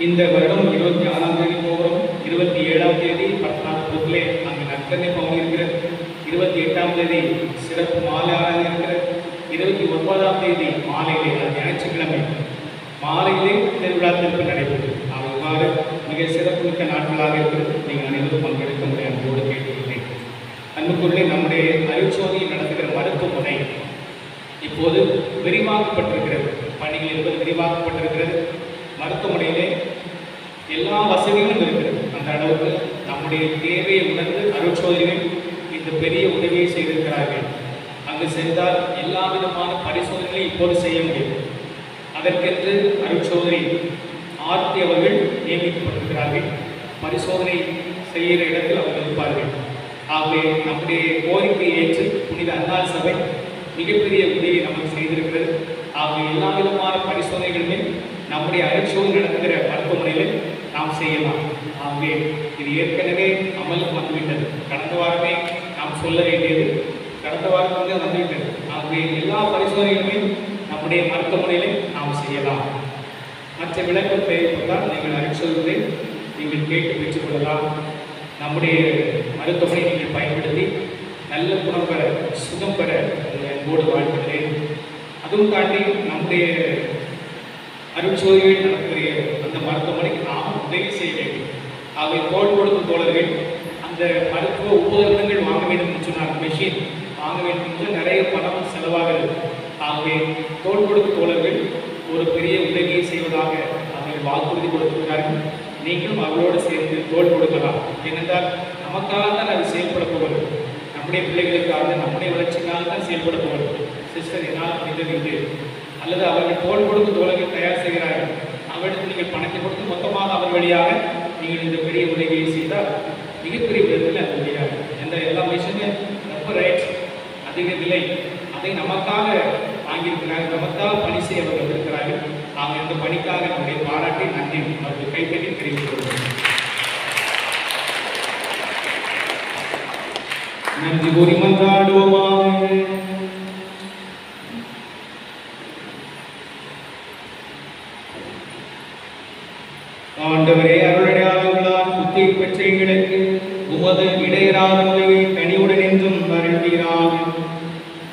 இந்த வருடம் 26ஆம் தேதி போகிறோம். 27ஆம் தேதி பட்டணத்திலே அங்கு நற்கரணை பவனி இருக்கிறது. 28ஆம் தேதி சிறப்பு மாலை ஆராதனை இருக்கிறது. 29ஆம் தேதி மாலையிலே ஞாயிற்றுக்கிழமை மாலையிலே திருவிழா திருப்பி நடைபெறுகிறது. அவ்வாறு மிக சிறப்புமிக்க நாட்களாக இருக்கிறது. நீங்கள் அனைவரும் பங்கெடுக்க முடியாது அன்போடு கேட்டுக்கொள்கிறேன். அன்புக்குள்ளே நம்முடைய அருட்சோதியில் நடத்துகிற மருத்துவமனை இப்போது விரிவாக்கப்பட்டிருக்கிறது. பணிகள் என்பது விரிவாக்கப்பட்டிருக்கிறது. மருத்துவமனையிலே எல்லா வசதிகளும் இருக்கிறது. அந்த அளவுக்கு நம்முடைய தேவையை உணர்ந்து அருட்சோதரிகள் இந்த பெரிய உதவியை செய்திருக்கிறார்கள். அங்கு சென்றால் எல்லா விதமான பரிசோதனைகளையும் இப்போது செய்ய முடியும். அதற்கென்று அருட்சோதரி ஆர்த்தி அவர்கள் நியமிக்கப்பட்டிருக்கிறார்கள். பரிசோதனை செய்கிற இடத்தில் அவர்கள் இருப்பார்கள். ஆகவே நம்முடைய கோரிக்கையை ஏற்று புனித அன்னாள் சபை மிகப்பெரிய உதவி நமக்கு செய்திருக்கிறது. ஆகவே எல்லா விதமான பரிசோதனைகளுமே நம்முடைய அருட்சோதனை நடத்துகிற மருத்துவமனையில் நாம் செய்யலாம். ஆகவே இது ஏற்கனவே அமலுக்கு வந்துவிட்டது. கடந்த வாரமே நாம் சொல்ல வேண்டியது கடந்த வாரத்தில் வந்துவிட்டது. ஆகவே எல்லா பரிசோதனைகளுமே நம்முடைய மருத்துவமனையில் நாம் செய்யலாம். மற்ற விளக்கம் தேவைப்பட்டால் நீங்கள் அருட்சோதனை நீங்கள் கேட்டு பெற்றுக்கொள்ளலாம். நம்முடைய மருத்துவமனை நீங்கள் பயன்படுத்தி நல்ல குணம் பெற சுகம் பெற உங்களை அன்போடு வாழ்த்துகிறேன். அதுவும் தாண்டி நம்முடைய அருட்சோதனைகள் நடக்கிற அந்த மருத்துவமனைக்கு நாம் உதவி செய்ய வேண்டும். ஆகவே தோல் கொடுக்கும் தோழர்கள் அந்த மருத்துவ உபகரணங்கள் வாங்க வேண்டும் என்று சொன்னார். மெஷின் வாங்க வேண்டிய நிறைய பணம் செலவாகிறது. ஆகவே தோள் கொடுக்கும் தோழர்கள் ஒரு பெரிய உதவியை செய்வதாக அவர்கள் வாக்குறுதி கொடுத்திருக்கிறார்கள். நீங்களும் அவர்களோடு சேர்ந்து தோள் கொடுக்கலாம். ஏனென்றால் நமக்காக தான் அது செயல்பட போகிறது. நம்முடைய பிள்ளைகளுக்காக, நம்முடைய வளர்ச்சிக்காக தான் செயல்பட போகிறது. சிஸ்டர் என்னால் முடிந்தது இது, அல்லது அவர்கள் தோள் கொடுக்கும் தோழர்கள் தயார் செய்கிறார்கள், அவர்களுக்கு நீங்கள் பணத்தை கொடுத்து மொத்தமாக அவர் வழியாக நீங்கள் இந்த பெரிய உதவியை செய்தால் மிகப்பெரிய விதத்தில் அது முடியாது. என்ற எல்லா விஷயமே ரொம்ப ரைட், அதிக விலை, அதை நமக்காக வாங்கியிருக்கிறார்கள், நமக்காக பணி செய்ய அவர்கள் இருக்கிறார்கள். அவங்க இந்த பணிக்காக நம்முடைய பாராட்டி நன்றி அவர்கள் கைத்தட்டி தெரிவித்துக் கொள்வோம். நன்றி கூறி மன்றாடுவோமாக. ஆண்டவரே, அருளடையாளங்களால் புத்தி பெற்ற எங்களுக்கு உமது இடையராத உதவியை கனிவுடன் என்றும் அருள்வீராக.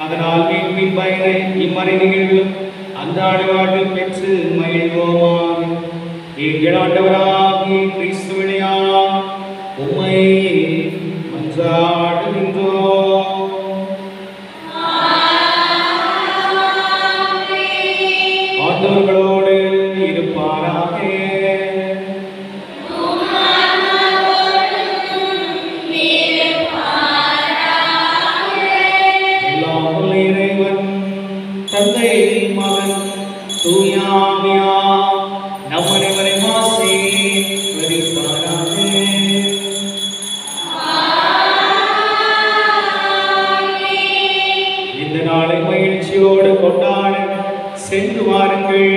அதனால் மீட்பின் பயனை இம்மறை நிகழ்விலும் அன்றாட வாழ்வில் பெற்று மகிழ்வோமாக. எங்கள் ஆண்டவராகிய கிறிஸ்துவினையா உம்மை மன்றாடுகின்றோம். ஆண்டவர்களோடு இருப்பாராக. தந்தை, மகன், தூய ஆவியார் நம் அனைவரையும் ஆசீர்வதிப்பாராக. இந்த நாளை மகிழ்ச்சியோடு கொண்டாட சென்று வாருங்கள்.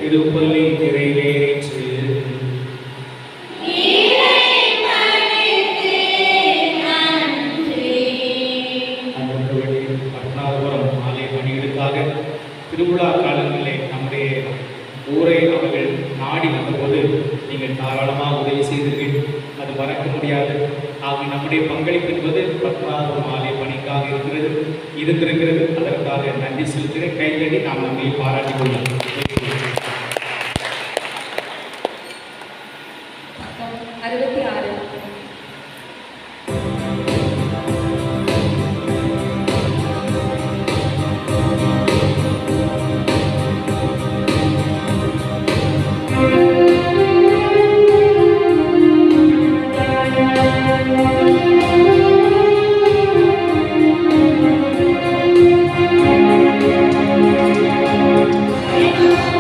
திருப்பலி நிறைவேறிற்று. திருவிழா காலங்களிலே நம்முடைய ஊரை அவர்கள் நாடி வந்தபோது நீங்கள் தாராளமாக உதவி செய்தீர்கள். அது மறக்க முடியாது. ஆக நம்முடைய பங்களிப்பு என்பது 10வது ஆலய பணிக்காக இருந்திருக்கிறது. அதற்காக நன்றி செலுத்துகிறேன். கைத்தடி நாம் நம்மை பாராட்டிக் கொள்ளலாம். 66. Thank you.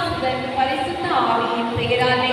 சுதன் பரிசுத்த ஆவியின் பெயராலே